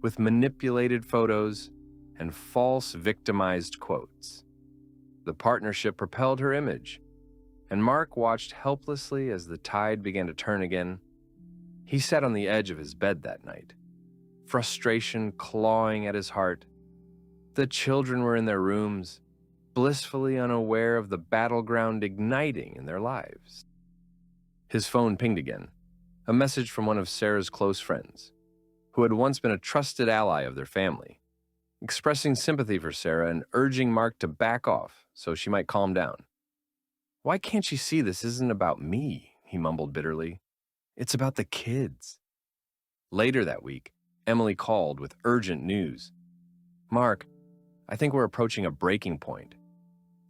with manipulated photos and false victimized quotes. The partnership propelled her image, and Mark watched helplessly as the tide began to turn again. He sat on the edge of his bed that night, frustration clawing at his heart. The children were in their rooms, blissfully unaware of the battleground igniting in their lives. His phone pinged again, a message from one of Sarah's close friends, who had once been a trusted ally of their family, expressing sympathy for Sarah and urging Mark to back off so she might calm down. "Why can't she see this isn't about me?" he mumbled bitterly. "It's about the kids." Later that week, Emily called with urgent news. "Mark, I think we're approaching a breaking point.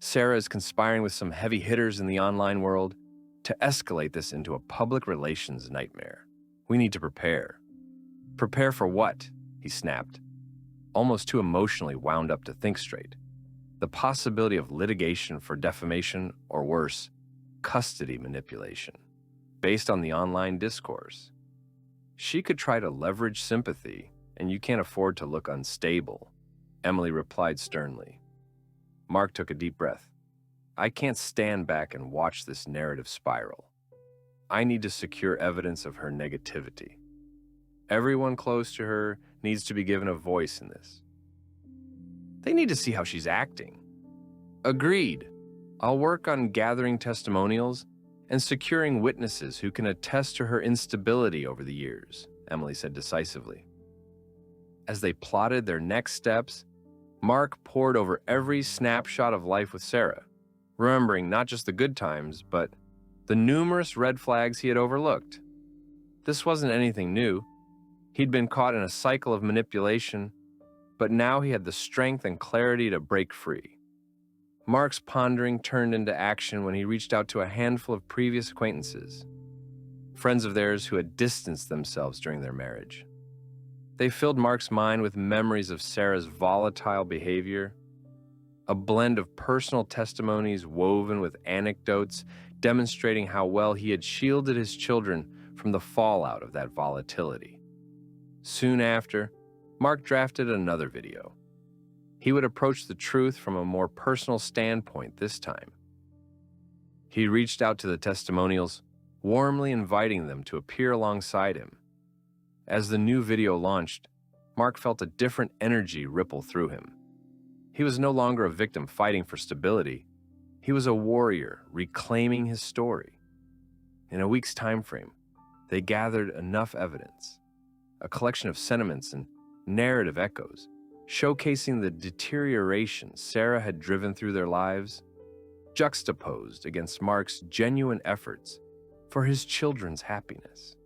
Sarah is conspiring with some heavy hitters in the online world to escalate this into a public relations nightmare. We need to prepare." "Prepare for what?" he snapped, almost too emotionally wound up to think straight. The possibility of litigation for defamation or worse, custody manipulation, based on the online discourse. She could try to leverage sympathy, and you can't afford to look unstable, Emily replied sternly. Mark took a deep breath. "I can't stand back and watch this narrative spiral. I need to secure evidence of her negativity. Everyone close to her needs to be given a voice in this. They need to see how she's acting." "Agreed. I'll work on gathering testimonials and securing witnesses who can attest to her instability over the years," Emily said decisively. As they plotted their next steps, Mark pored over every snapshot of life with Sarah, remembering not just the good times, but the numerous red flags he had overlooked. This wasn't anything new. He'd been caught in a cycle of manipulation, but now he had the strength and clarity to break free. Mark's pondering turned into action when he reached out to a handful of previous acquaintances, friends of theirs who had distanced themselves during their marriage. They filled Mark's mind with memories of Sarah's volatile behavior, a blend of personal testimonies woven with anecdotes demonstrating how well he had shielded his children from the fallout of that volatility. Soon after, Mark drafted another video. He would approach the truth from a more personal standpoint this time. He reached out to the testimonials, warmly inviting them to appear alongside him. As the new video launched, Mark felt a different energy ripple through him. He was no longer a victim fighting for stability. He was a warrior reclaiming his story. In a week's time frame, they gathered enough evidence, a collection of sentiments and narrative echoes, showcasing the deterioration Sarah had driven through their lives, juxtaposed against Mark's genuine efforts for his children's happiness.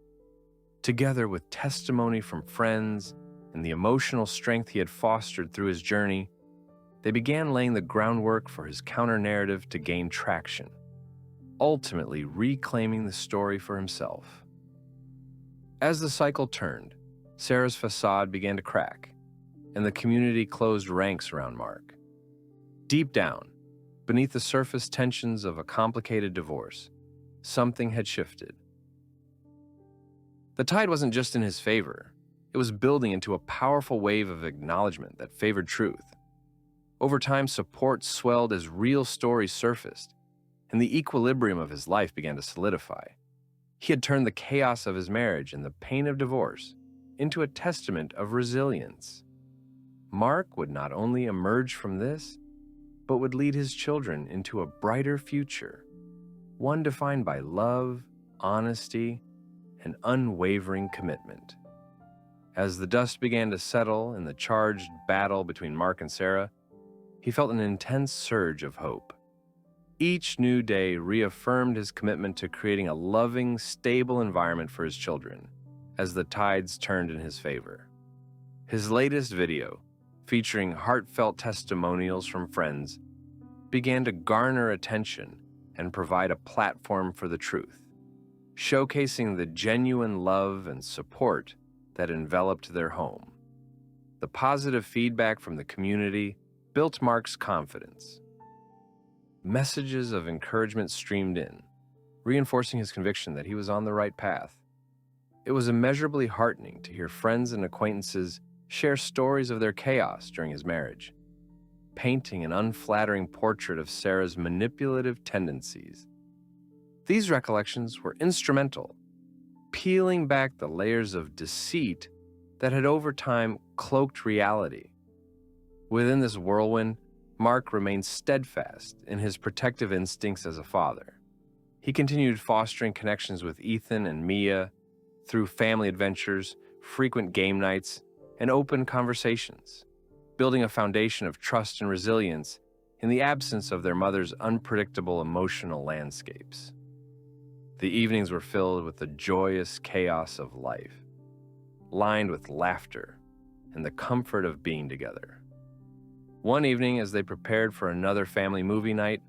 Together with testimony from friends and the emotional strength he had fostered through his journey, they began laying the groundwork for his counter-narrative to gain traction, ultimately reclaiming the story for himself. As the cycle turned, Sarah's facade began to crack, and the community closed ranks around Mark. Deep down, beneath the surface tensions of a complicated divorce, something had shifted. The tide wasn't just in his favor. It was building into a powerful wave of acknowledgement that favored truth. Over time, support swelled as real stories surfaced, and the equilibrium of his life began to solidify. He had turned the chaos of his marriage and the pain of divorce into a testament of resilience. Mark would not only emerge from this, but would lead his children into a brighter future, one defined by love, honesty, and unwavering commitment. As the dust began to settle in the charged battle between Mark and Sarah, he felt an intense surge of hope. Each new day reaffirmed his commitment to creating a loving, stable environment for his children as the tides turned in his favor. His latest video, featuring heartfelt testimonials from friends, began to garner attention and provide a platform for the truth, showcasing the genuine love and support that enveloped their home. The positive feedback from the community built Mark's confidence, Messages of encouragement streamed in, reinforcing his conviction that he was on the right path. It was immeasurably heartening to hear friends and acquaintances share stories of their chaos during his marriage, painting an unflattering portrait of Sarah's manipulative tendencies. These recollections were instrumental, peeling back the layers of deceit that had over time cloaked reality. Within this whirlwind, Mark remained steadfast in his protective instincts as a father. He continued fostering connections with Ethan and Mia through family adventures, frequent game nights, and open conversations, building a foundation of trust and resilience in the absence of their mother's unpredictable emotional landscapes. The evenings were filled with the joyous chaos of life, lined with laughter and the comfort of being together. One evening, as they prepared for another family movie night,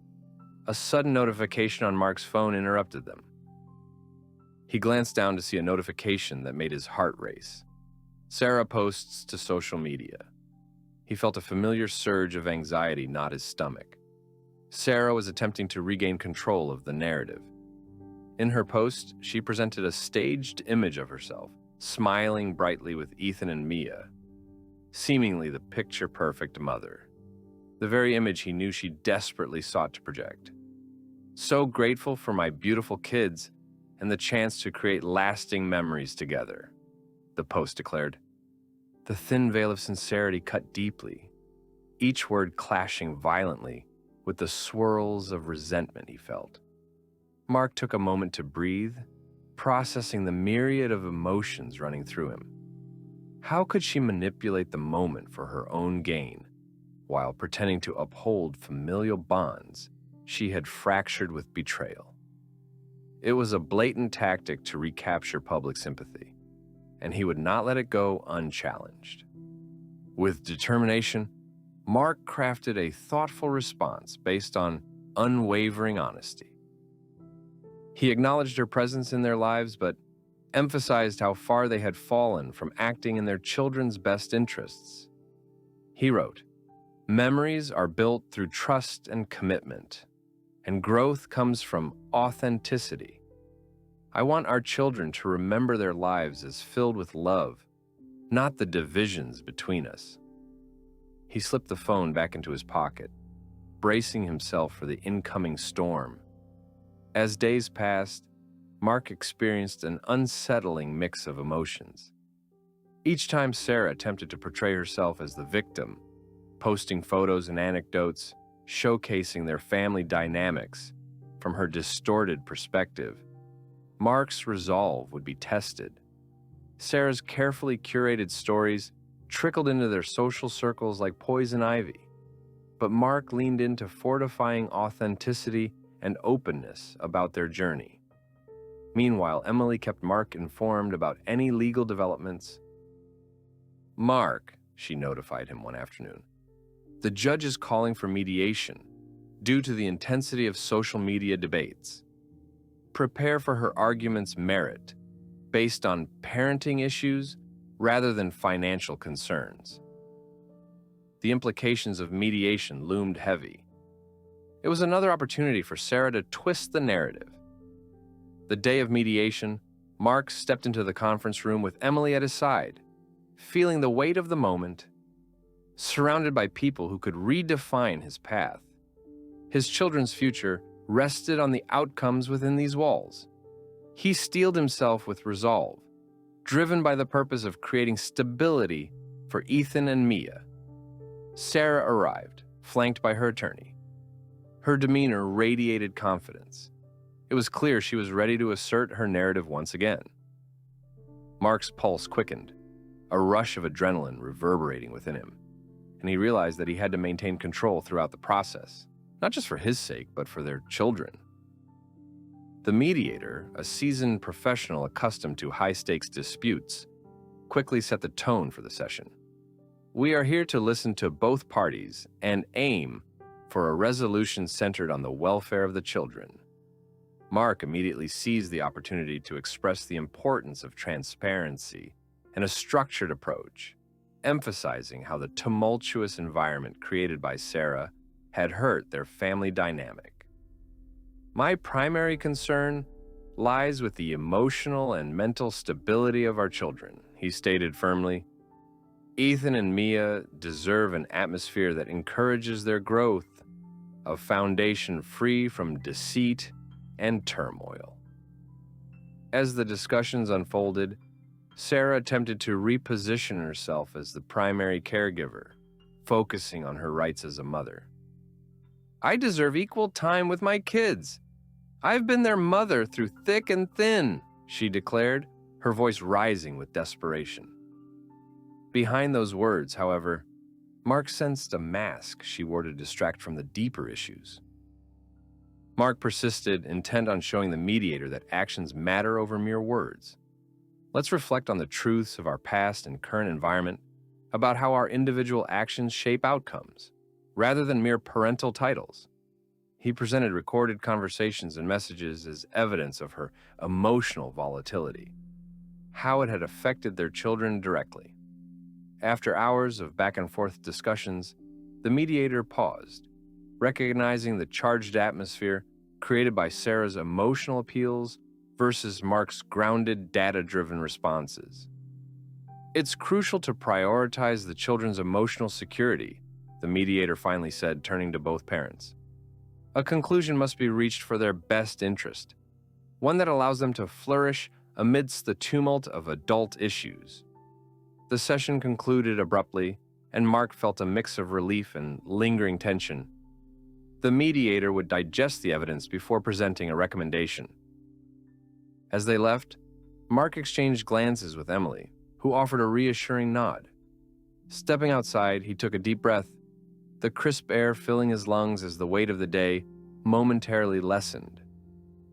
a sudden notification on Mark's phone interrupted them. He glanced down to see a notification that made his heart race. Sarah posts to social media. He felt a familiar surge of anxiety knot his stomach. Sarah was attempting to regain control of the narrative. In her post, she presented a staged image of herself, smiling brightly with Ethan and Mia, seemingly the picture-perfect mother, the very image he knew she desperately sought to project. "So grateful for my beautiful kids and the chance to create lasting memories together," the post declared. The thin veil of sincerity cut deeply, each word clashing violently with the swirls of resentment he felt. Mark took a moment to breathe, processing the myriad of emotions running through him. How could she manipulate the moment for her own gain, while pretending to uphold familial bonds she had fractured with betrayal? It was a blatant tactic to recapture public sympathy, and he would not let it go unchallenged. With determination, Mark crafted a thoughtful response based on unwavering honesty. He acknowledged her presence in their lives, but emphasized how far they had fallen from acting in their children's best interests. He wrote, "Memories are built through trust and commitment, and growth comes from authenticity. I want our children to remember their lives as filled with love, not the divisions between us." He slipped the phone back into his pocket, bracing himself for the incoming storm. As days passed, Mark experienced an unsettling mix of emotions. Each time Sarah attempted to portray herself as the victim, posting photos and anecdotes, showcasing their family dynamics from her distorted perspective, Mark's resolve would be tested. Sarah's carefully curated stories trickled into their social circles like poison ivy, but Mark leaned into fortifying authenticity and openness about their journey. Meanwhile, Emily kept Mark informed about any legal developments. "Mark," she notified him one afternoon, "the judge is calling for mediation due to the intensity of social media debates. Prepare for her argument's merit, based on parenting issues rather than financial concerns." The implications of mediation loomed heavy. It was another opportunity for Sarah to twist the narrative. The day of mediation, Mark stepped into the conference room with Emily at his side, feeling the weight of the moment, surrounded by people who could redefine his path. His children's future rested on the outcomes within these walls. He steeled himself with resolve, driven by the purpose of creating stability for Ethan and Mia. Sarah arrived, flanked by her attorney. Her demeanor radiated confidence. It was clear she was ready to assert her narrative once again. Mark's pulse quickened, a rush of adrenaline reverberating within him, and he realized that he had to maintain control throughout the process, not just for his sake, but for their children. The mediator, a seasoned professional accustomed to high-stakes disputes, quickly set the tone for the session. "We are here to listen to both parties and aim for a resolution centered on the welfare of the children." Mark immediately seized the opportunity to express the importance of transparency and a structured approach, emphasizing how the tumultuous environment created by Sarah had hurt their family dynamic. My primary concern lies with the emotional and mental stability of our children, he stated firmly. Ethan and Mia deserve an atmosphere that encourages their growth, a foundation free from deceit and turmoil. As the discussions unfolded, Sarah attempted to reposition herself as the primary caregiver, focusing on her rights as a mother. I deserve equal time with my kids. I've been their mother through thick and thin, she declared, her voice rising with desperation. Behind those words, however, Mark sensed a mask she wore to distract from the deeper issues. Mark persisted, intent on showing the mediator that actions matter over mere words. Let's reflect on the truths of our past and current environment, about how our individual actions shape outcomes, rather than mere parental titles. He presented recorded conversations and messages as evidence of her emotional volatility, how it had affected their children directly. After hours of back-and-forth discussions, the mediator paused, recognizing the charged atmosphere created by Sarah's emotional appeals versus Mark's grounded, data-driven responses. It's crucial to prioritize the children's emotional security, the mediator finally said, turning to both parents. A conclusion must be reached for their best interest, one that allows them to flourish amidst the tumult of adult issues. The session concluded abruptly, and Mark felt a mix of relief and lingering tension. The mediator would digest the evidence before presenting a recommendation. As they left, Mark exchanged glances with Emily, who offered a reassuring nod. Stepping outside, he took a deep breath, the crisp air filling his lungs as the weight of the day momentarily lessened.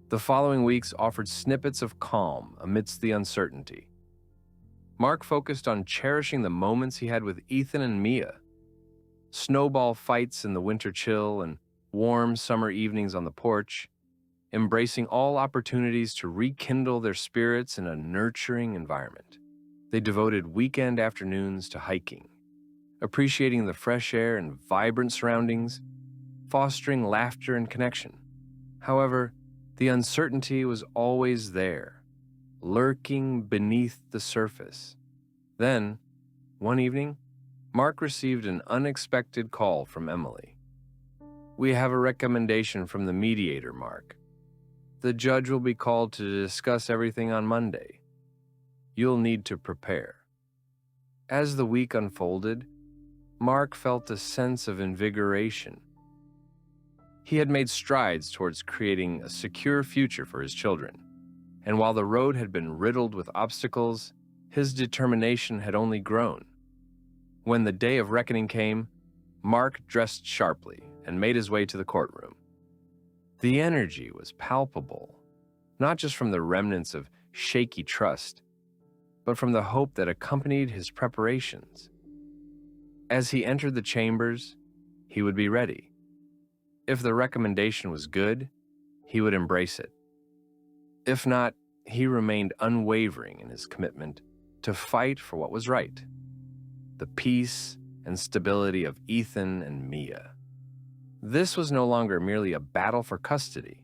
The following weeks offered snippets of calm amidst the uncertainty. Mark focused on cherishing the moments he had with Ethan and Mia. Snowball fights in the winter chill and warm summer evenings on the porch, embracing all opportunities to rekindle their spirits in a nurturing environment. They devoted weekend afternoons to hiking, appreciating the fresh air and vibrant surroundings, fostering laughter and connection. However, the uncertainty was always there, lurking beneath the surface. Then, one evening, Mark received an unexpected call from Emily. We have a recommendation from the mediator, Mark. The judge will be called to discuss everything on Monday. You'll need to prepare. As the week unfolded, Mark felt a sense of invigoration. He had made strides towards creating a secure future for his children, and while the road had been riddled with obstacles, his determination had only grown. When the day of reckoning came, Mark dressed sharply and made his way to the courtroom. The energy was palpable, not just from the remnants of shaky trust, but from the hope that accompanied his preparations. As he entered the chambers, he would be ready. If the recommendation was good, he would embrace it. If not, he remained unwavering in his commitment to fight for what was right, the peace and stability of Ethan and Mia. This was no longer merely a battle for custody.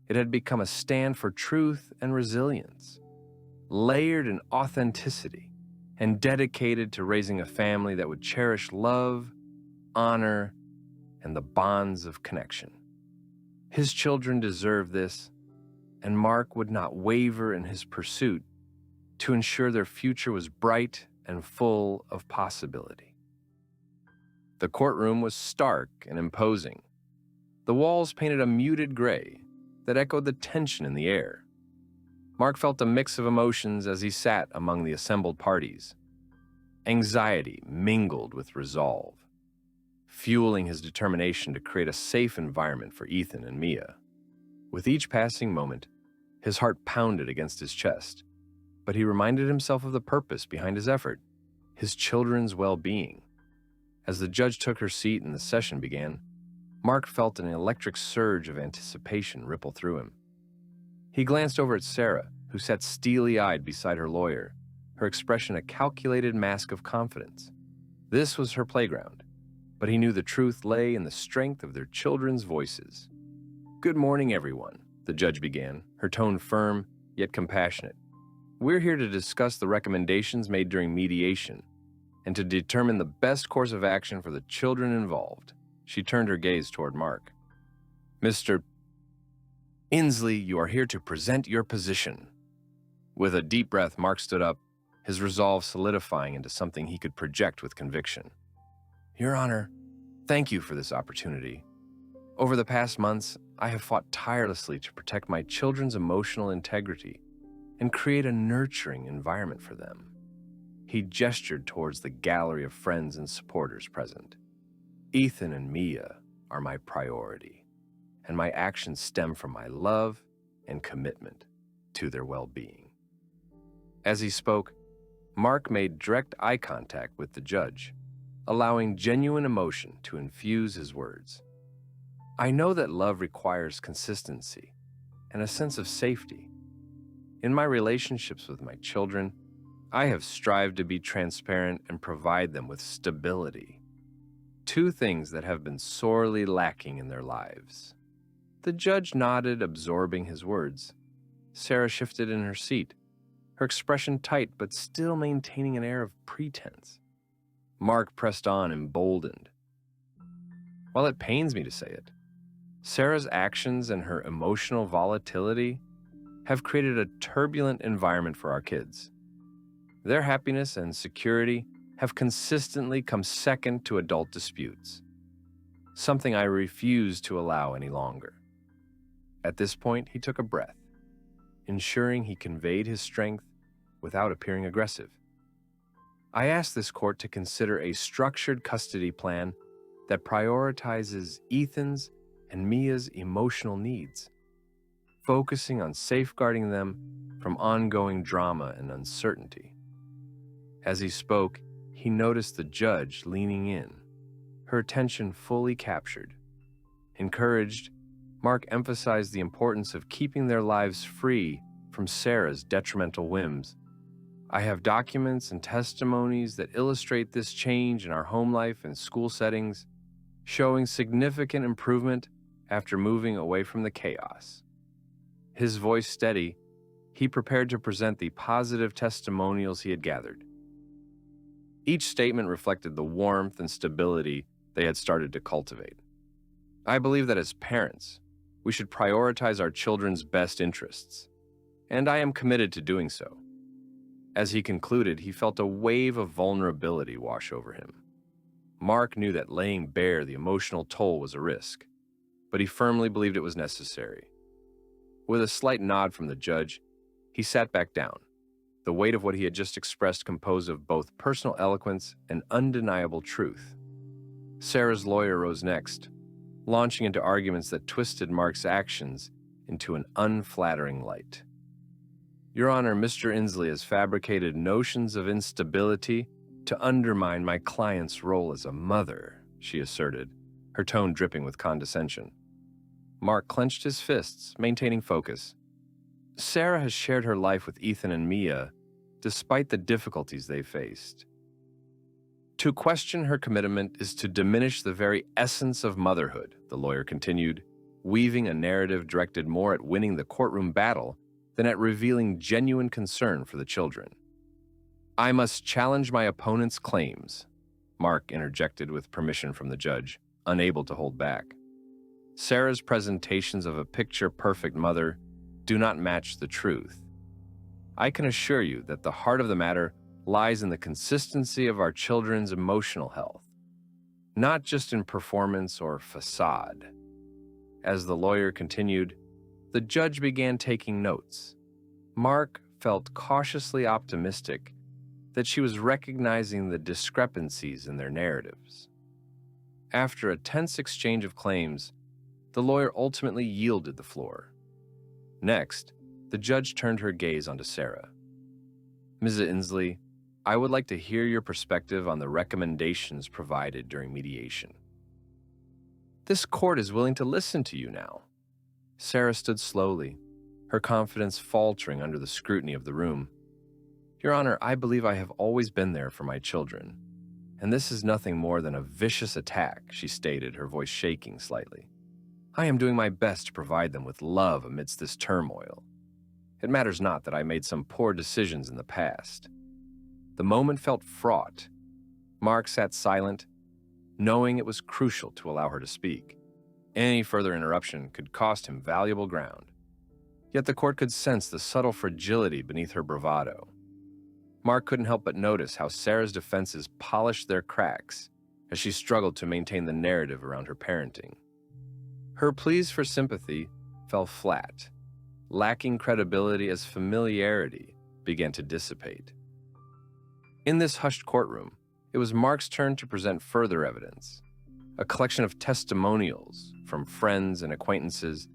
It had become a stand for truth and resilience, layered in authenticity and dedicated to raising a family that would cherish love, honor, and the bonds of connection. His children deserved this, and Mark would not waver in his pursuit to ensure their future was bright and full of possibility. The courtroom was stark and imposing. The walls painted a muted gray that echoed the tension in the air. Mark felt a mix of emotions as he sat among the assembled parties. Anxiety mingled with resolve, fueling his determination to create a safe environment for Ethan and Mia. With each passing moment, his heart pounded against his chest, but he reminded himself of the purpose behind his effort, his children's well-being. As the judge took her seat and the session began, Mark felt an electric surge of anticipation ripple through him. He glanced over at Sarah, who sat steely-eyed beside her lawyer, her expression a calculated mask of confidence. This was her playground, but but he knew the truth lay in the strength of their children's voices. "Good morning, everyone," the judge began, her tone firm yet compassionate. "We're here to discuss the recommendations made during mediation and to determine the best course of action for the children involved." She turned her gaze toward Mark. "Mr. Inslee, you are here to present your position." With a deep breath, Mark stood up, his resolve solidifying into something he could project with conviction. "Your Honor, thank you for this opportunity. Over the past months, I have fought tirelessly to protect my children's emotional integrity and create a nurturing environment for them." He gestured towards the gallery of friends and supporters present. "Ethan and Mia are my priority, and my actions stem from my love and commitment to their well-being." As he spoke, Mark made direct eye contact with the judge, allowing genuine emotion to infuse his words. "I know that love requires consistency and a sense of safety. In my relationships with my children, I have strived to be transparent and provide them with stability, two things that have been sorely lacking in their lives." The judge nodded, absorbing his words. Sarah shifted in her seat, her expression tight but still maintaining an air of pretense. Mark pressed on, emboldened. "While it pains me to say it, Sarah's actions and her emotional volatility have created a turbulent environment for our kids. Their happiness and security have consistently come second to adult disputes, something I refuse to allow any longer." At this point, he took a breath, ensuring he conveyed his strength without appearing aggressive. "I ask this court to consider a structured custody plan that prioritizes Ethan's and Mia's emotional needs, focusing on safeguarding them from ongoing drama and uncertainty." As he spoke, he noticed the judge leaning in, her attention fully captured. Encouraged, Mark emphasized the importance of keeping their lives free from Sarah's detrimental whims. "I have documents and testimonies that illustrate this change in our home life and school settings, showing significant improvement after moving away from the chaos." His voice steady, he prepared to present the positive testimonials he had gathered. Each statement reflected the warmth and stability they had started to cultivate. "I believe that as parents, we should prioritize our children's best interests, and I am committed to doing so." As he concluded, he felt a wave of vulnerability wash over him. Mark knew that laying bare the emotional toll was a risk, but he firmly believed it was necessary. With a slight nod from the judge, he sat back down, the weight of what he had just expressed composed of both personal eloquence and undeniable truth. Sarah's lawyer rose next, launching into arguments that twisted Mark's actions into an unflattering light. "Your Honor, Mr. Inslee has fabricated notions of instability to undermine my client's role as a mother," she asserted, her tone dripping with condescension. Mark clenched his fists, maintaining focus. "Sarah has shared her life with Ethan and Mia, despite the difficulties they faced. To question her commitment is to diminish the very essence of motherhood," the lawyer continued, weaving a narrative directed more at winning the courtroom battle than at revealing genuine concern for the children. "I must challenge my opponent's claims," Mark interjected with permission from the judge, unable to hold back. "Sarah's presentations of a picture-perfect mother do not match the truth. I can assure you that the heart of the matter lies in the consistency of our children's emotional health, not just in performance or facade." As the lawyer continued, the judge began taking notes. Mark felt cautiously optimistic that she was recognizing the discrepancies in their narratives. After a tense exchange of claims, the lawyer ultimately yielded the floor. Next, the judge turned her gaze onto Sarah. "Ms. Inslee, I would like to hear your perspective on the recommendations provided during mediation." "This court is willing to listen to you now." Sarah stood slowly, her confidence faltering under the scrutiny of the room. "Your Honor, I believe I have always been there for my children. and this is nothing more than a vicious attack," she stated, her voice shaking slightly. "I am doing my best to provide them with love amidst this turmoil. It matters not that I made some poor decisions in the past." The moment felt fraught. Mark sat silent, knowing it was crucial to allow her to speak. Any further interruption could cost him valuable ground. Yet the court could sense the subtle fragility beneath her bravado. Mark couldn't help but notice how Sarah's defenses polished their cracks as she struggled to maintain the narrative around her parenting. Her pleas for sympathy fell flat, lacking credibility as familiarity began to dissipate. In this hushed courtroom, it was Mark's turn to present further evidence, a collection of testimonials from friends and acquaintances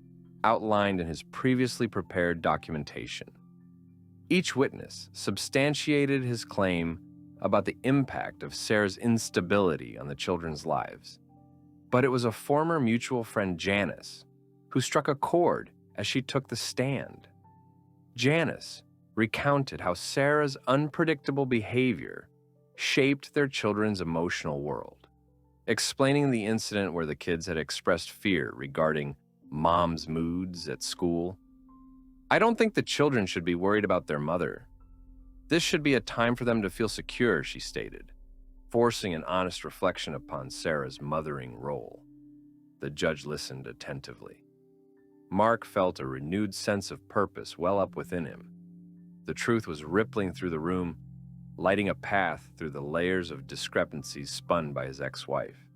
outlined in his previously prepared documentation. Each witness substantiated his claim about the impact of Sarah's instability on the children's lives. But it was a former mutual friend, Janice, who struck a chord as she took the stand. Janice recounted how Sarah's unpredictable behavior shaped their children's emotional world, explaining the incident where the kids had expressed fear regarding mom's moods at school. "I don't think the children should be worried about their mother. This should be a time for them to feel secure," she stated, forcing an honest reflection upon Sarah's mothering role. The judge listened attentively. Mark felt a renewed sense of purpose well up within him. The truth was rippling through the room, lighting a path through the layers of discrepancies spun by his ex-wife.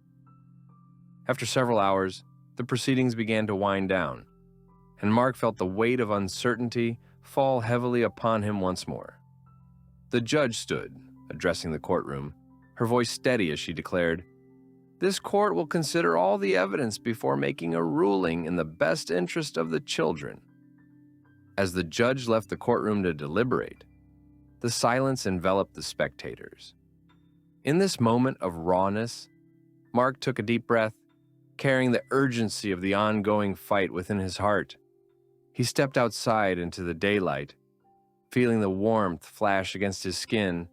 After several hours, the proceedings began to wind down, and Mark felt the weight of uncertainty fall heavily upon him once more. The judge stood, addressing the courtroom, her voice steady as she declared, "This court will consider all the evidence before making a ruling in the best interest of the children." As the judge left the courtroom to deliberate, the silence enveloped the spectators. In this moment of rawness, Mark took a deep breath, carrying the urgency of the ongoing fight within his heart. He stepped outside into the daylight, feeling the warmth flash against his skin,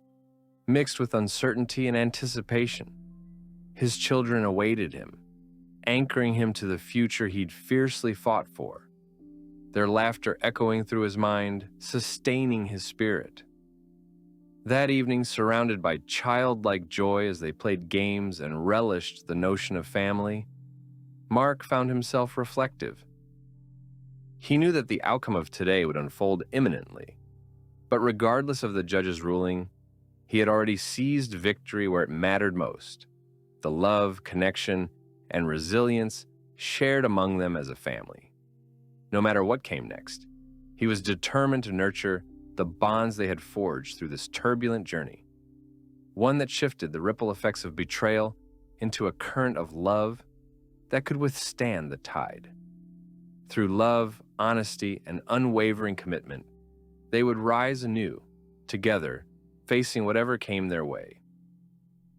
mixed with uncertainty and anticipation. His children awaited him, anchoring him to the future he'd fiercely fought for, their laughter echoing through his mind, sustaining his spirit. That evening, surrounded by childlike joy as they played games and relished the notion of family, Mark found himself reflective. He knew that the outcome of today would unfold imminently, but regardless of the judge's ruling, he had already seized victory where it mattered most: the love, connection, and resilience shared among them as a family. No matter what came next, he was determined to nurture the bonds they had forged through this turbulent journey, one that shifted the ripple effects of betrayal into a current of love that could withstand the tide. Through love, honesty, and unwavering commitment, they would rise anew, together, facing whatever came their way.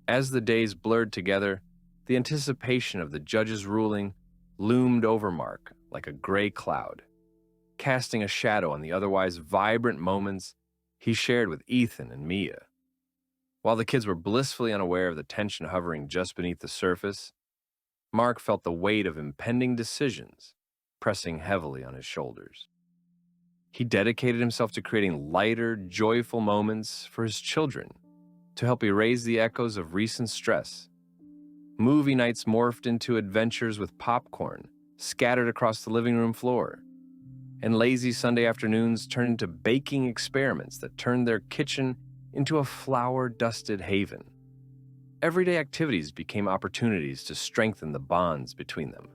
As the days blurred together, the anticipation of the judge's ruling loomed over Mark like a gray cloud, casting a shadow on the otherwise vibrant moments he shared with Ethan and Mia. While the kids were blissfully unaware of the tension hovering just beneath the surface, Mark felt the weight of impending decisions pressing heavily on his shoulders. He dedicated himself to creating lighter, joyful moments for his children to help erase the echoes of recent stress. Movie nights morphed into adventures with popcorn scattered across the living room floor, and lazy Sunday afternoons turned into baking experiments that turned their kitchen into a flower-dusted haven. Everyday activities became opportunities to strengthen the bonds between them,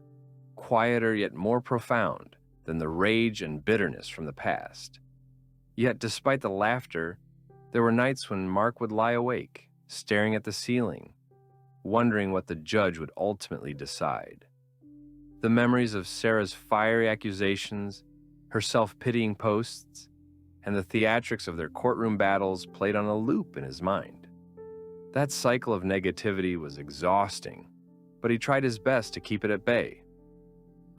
quieter yet more profound than the rage and bitterness from the past. Yet, despite the laughter, there were nights when Mark would lie awake, staring at the ceiling, wondering what the judge would ultimately decide. The memories of Sarah's fiery accusations, her self-pitying posts, and the theatrics of their courtroom battles played on a loop in his mind. That cycle of negativity was exhausting, but he tried his best to keep it at bay.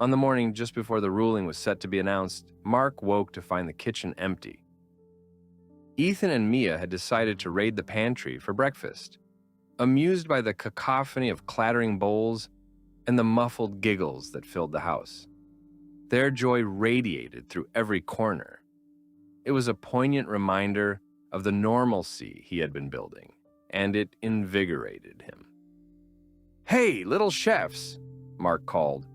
On the morning just before the ruling was set to be announced, Mark woke to find the kitchen empty. Ethan and Mia had decided to raid the pantry for breakfast, amused by the cacophony of clattering bowls and the muffled giggles that filled the house. Their joy radiated through every corner. It was a poignant reminder of the normalcy he had been building, and it invigorated him. "Hey, little chefs," Mark called,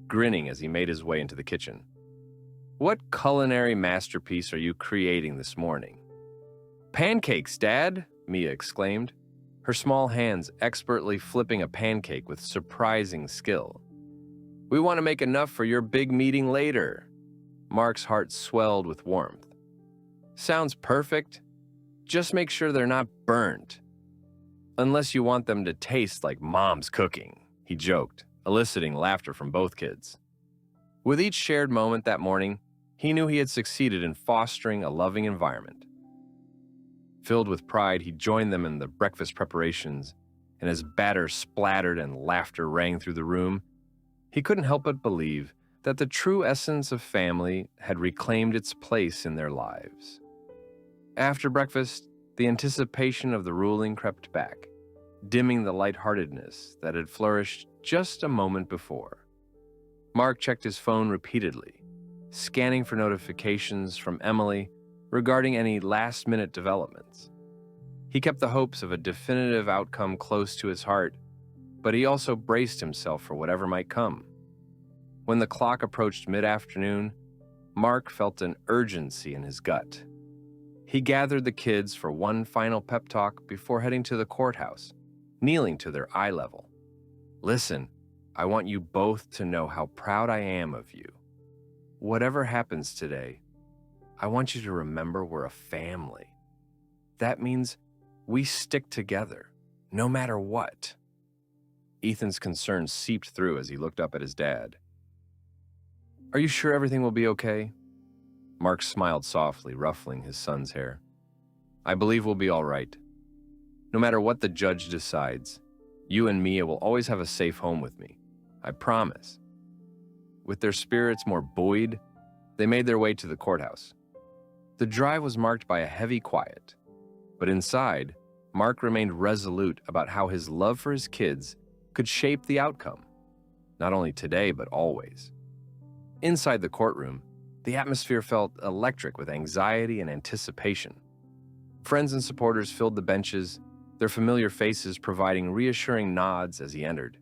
grinning as he made his way into the kitchen. "What culinary masterpiece are you creating this morning?" "Pancakes, Dad," Mia exclaimed, her small hands expertly flipping a pancake with surprising skill. "We want to make enough for your big meeting later." Mark's heart swelled with warmth. "Sounds perfect. Just make sure they're not burnt. Unless you want them to taste like Mom's cooking," he joked, eliciting laughter from both kids. With each shared moment that morning, he knew he had succeeded in fostering a loving environment. Filled with pride, he joined them in the breakfast preparations, and as batter splattered and laughter rang through the room, he couldn't help but believe that the true essence of family had reclaimed its place in their lives. After breakfast, the anticipation of the ruling crept back, dimming the lightheartedness that had flourished just a moment before. Mark checked his phone repeatedly, scanning for notifications from Emily regarding any last-minute developments. He kept the hopes of a definitive outcome close to his heart, but he also braced himself for whatever might come. When the clock approached mid-afternoon, Mark felt an urgency in his gut. He gathered the kids for one final pep talk before heading to the courthouse, kneeling to their eye level. "Listen, I want you both to know how proud I am of you. Whatever happens today, I want you to remember we're a family. That means we stick together, no matter what." Ethan's concern seeped through as he looked up at his dad. "Are you sure everything will be okay?" Mark smiled softly, ruffling his son's hair. "I believe we'll be all right. No matter what the judge decides, you and Mia will always have a safe home with me. I promise." With their spirits more buoyed, they made their way to the courthouse. The drive was marked by a heavy quiet, but inside, Mark remained resolute about how his love for his kids could shape the outcome, not only today but always. Inside the courtroom, the atmosphere felt electric with anxiety and anticipation. Friends and supporters filled the benches, their familiar faces providing reassuring nods as he entered.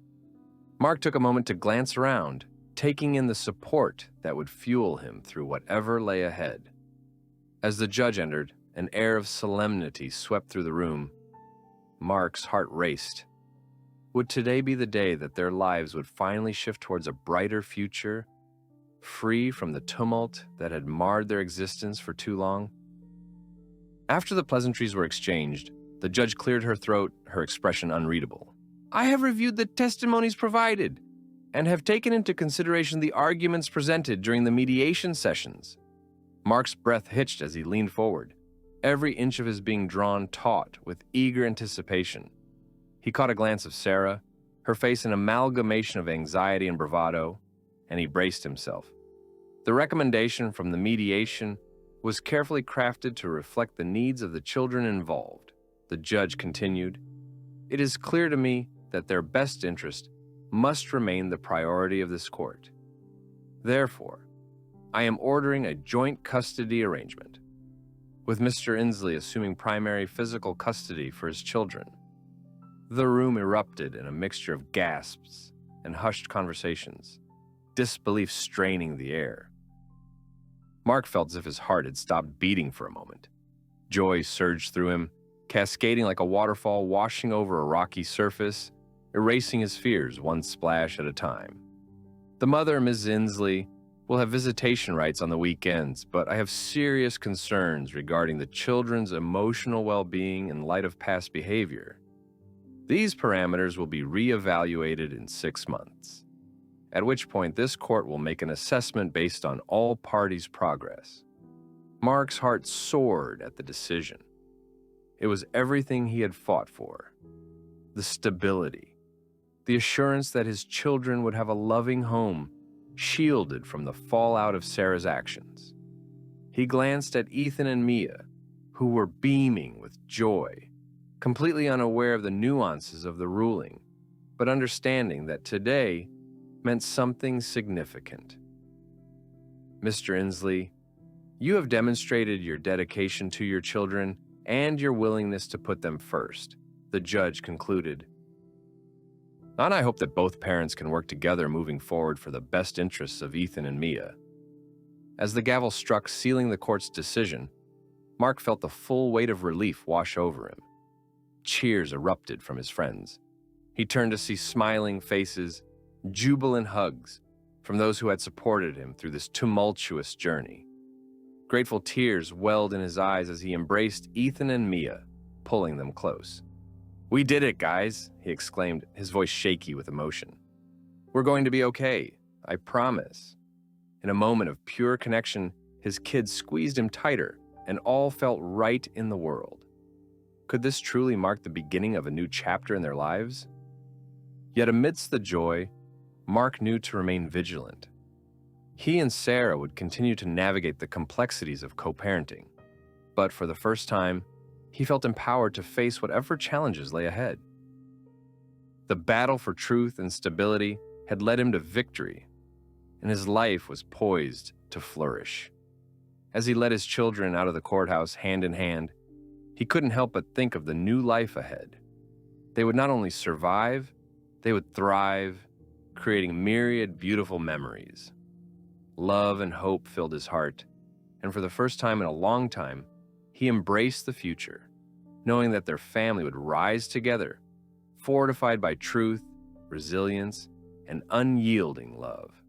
Mark took a moment to glance around, taking in the support that would fuel him through whatever lay ahead. As the judge entered, an air of solemnity swept through the room. Mark's heart raced. Would today be the day that their lives would finally shift towards a brighter future, free from the tumult that had marred their existence for too long? After the pleasantries were exchanged, the judge cleared her throat, her expression unreadable. "I have reviewed the testimonies provided and have taken into consideration the arguments presented during the mediation sessions." Mark's breath hitched as he leaned forward, every inch of his being drawn taut with eager anticipation. He caught a glance of Sarah, her face an amalgamation of anxiety and bravado, and he braced himself. The recommendation from the mediation was carefully crafted to reflect the needs of the children involved. The judge continued, "It is clear to me that their best interest must remain the priority of this court. Therefore, I am ordering a joint custody arrangement, with Mr. Inslee assuming primary physical custody for his children." The room erupted in a mixture of gasps and hushed conversations, disbelief straining the air. Mark felt as if his heart had stopped beating for a moment. Joy surged through him, cascading like a waterfall washing over a rocky surface, erasing his fears one splash at a time. "The mother, Ms. Inslee, will have visitation rights on the weekends, but I have serious concerns regarding the children's emotional well-being in light of past behavior. These parameters will be reevaluated in 6 months, at which point this court will make an assessment based on all parties' progress." Mark's heart soared at the decision. It was everything he had fought for. The stability, the assurance that his children would have a loving home, shielded from the fallout of Sarah's actions. He glanced at Ethan and Mia, who were beaming with joy, completely unaware of the nuances of the ruling, but understanding that today meant something significant. Mr. Inslee, you have demonstrated your dedication to your children and your willingness to put them first, the judge concluded. And I hope that both parents can work together moving forward for the best interests of Ethan and Mia. As the gavel struck, sealing the court's decision, Mark felt the full weight of relief wash over him. Cheers erupted from his friends. He turned to see smiling faces, jubilant hugs from those who had supported him through this tumultuous journey. Grateful tears welled in his eyes as he embraced Ethan and Mia, pulling them close. "We did it, guys," he exclaimed, his voice shaky with emotion. "We're going to be okay, I promise." In a moment of pure connection, his kids squeezed him tighter, and all felt right in the world. Could this truly mark the beginning of a new chapter in their lives? Yet amidst the joy, Mark knew to remain vigilant. He and Sarah would continue to navigate the complexities of co-parenting, but for the first time, he felt empowered to face whatever challenges lay ahead. The battle for truth and stability had led him to victory, and his life was poised to flourish. As he led his children out of the courthouse hand in hand, he couldn't help but think of the new life ahead. They would not only survive, they would thrive, creating myriad beautiful memories. Love and hope filled his heart, and for the first time in a long time, he embraced the future, knowing that their family would rise together, fortified by truth, resilience, and unyielding love.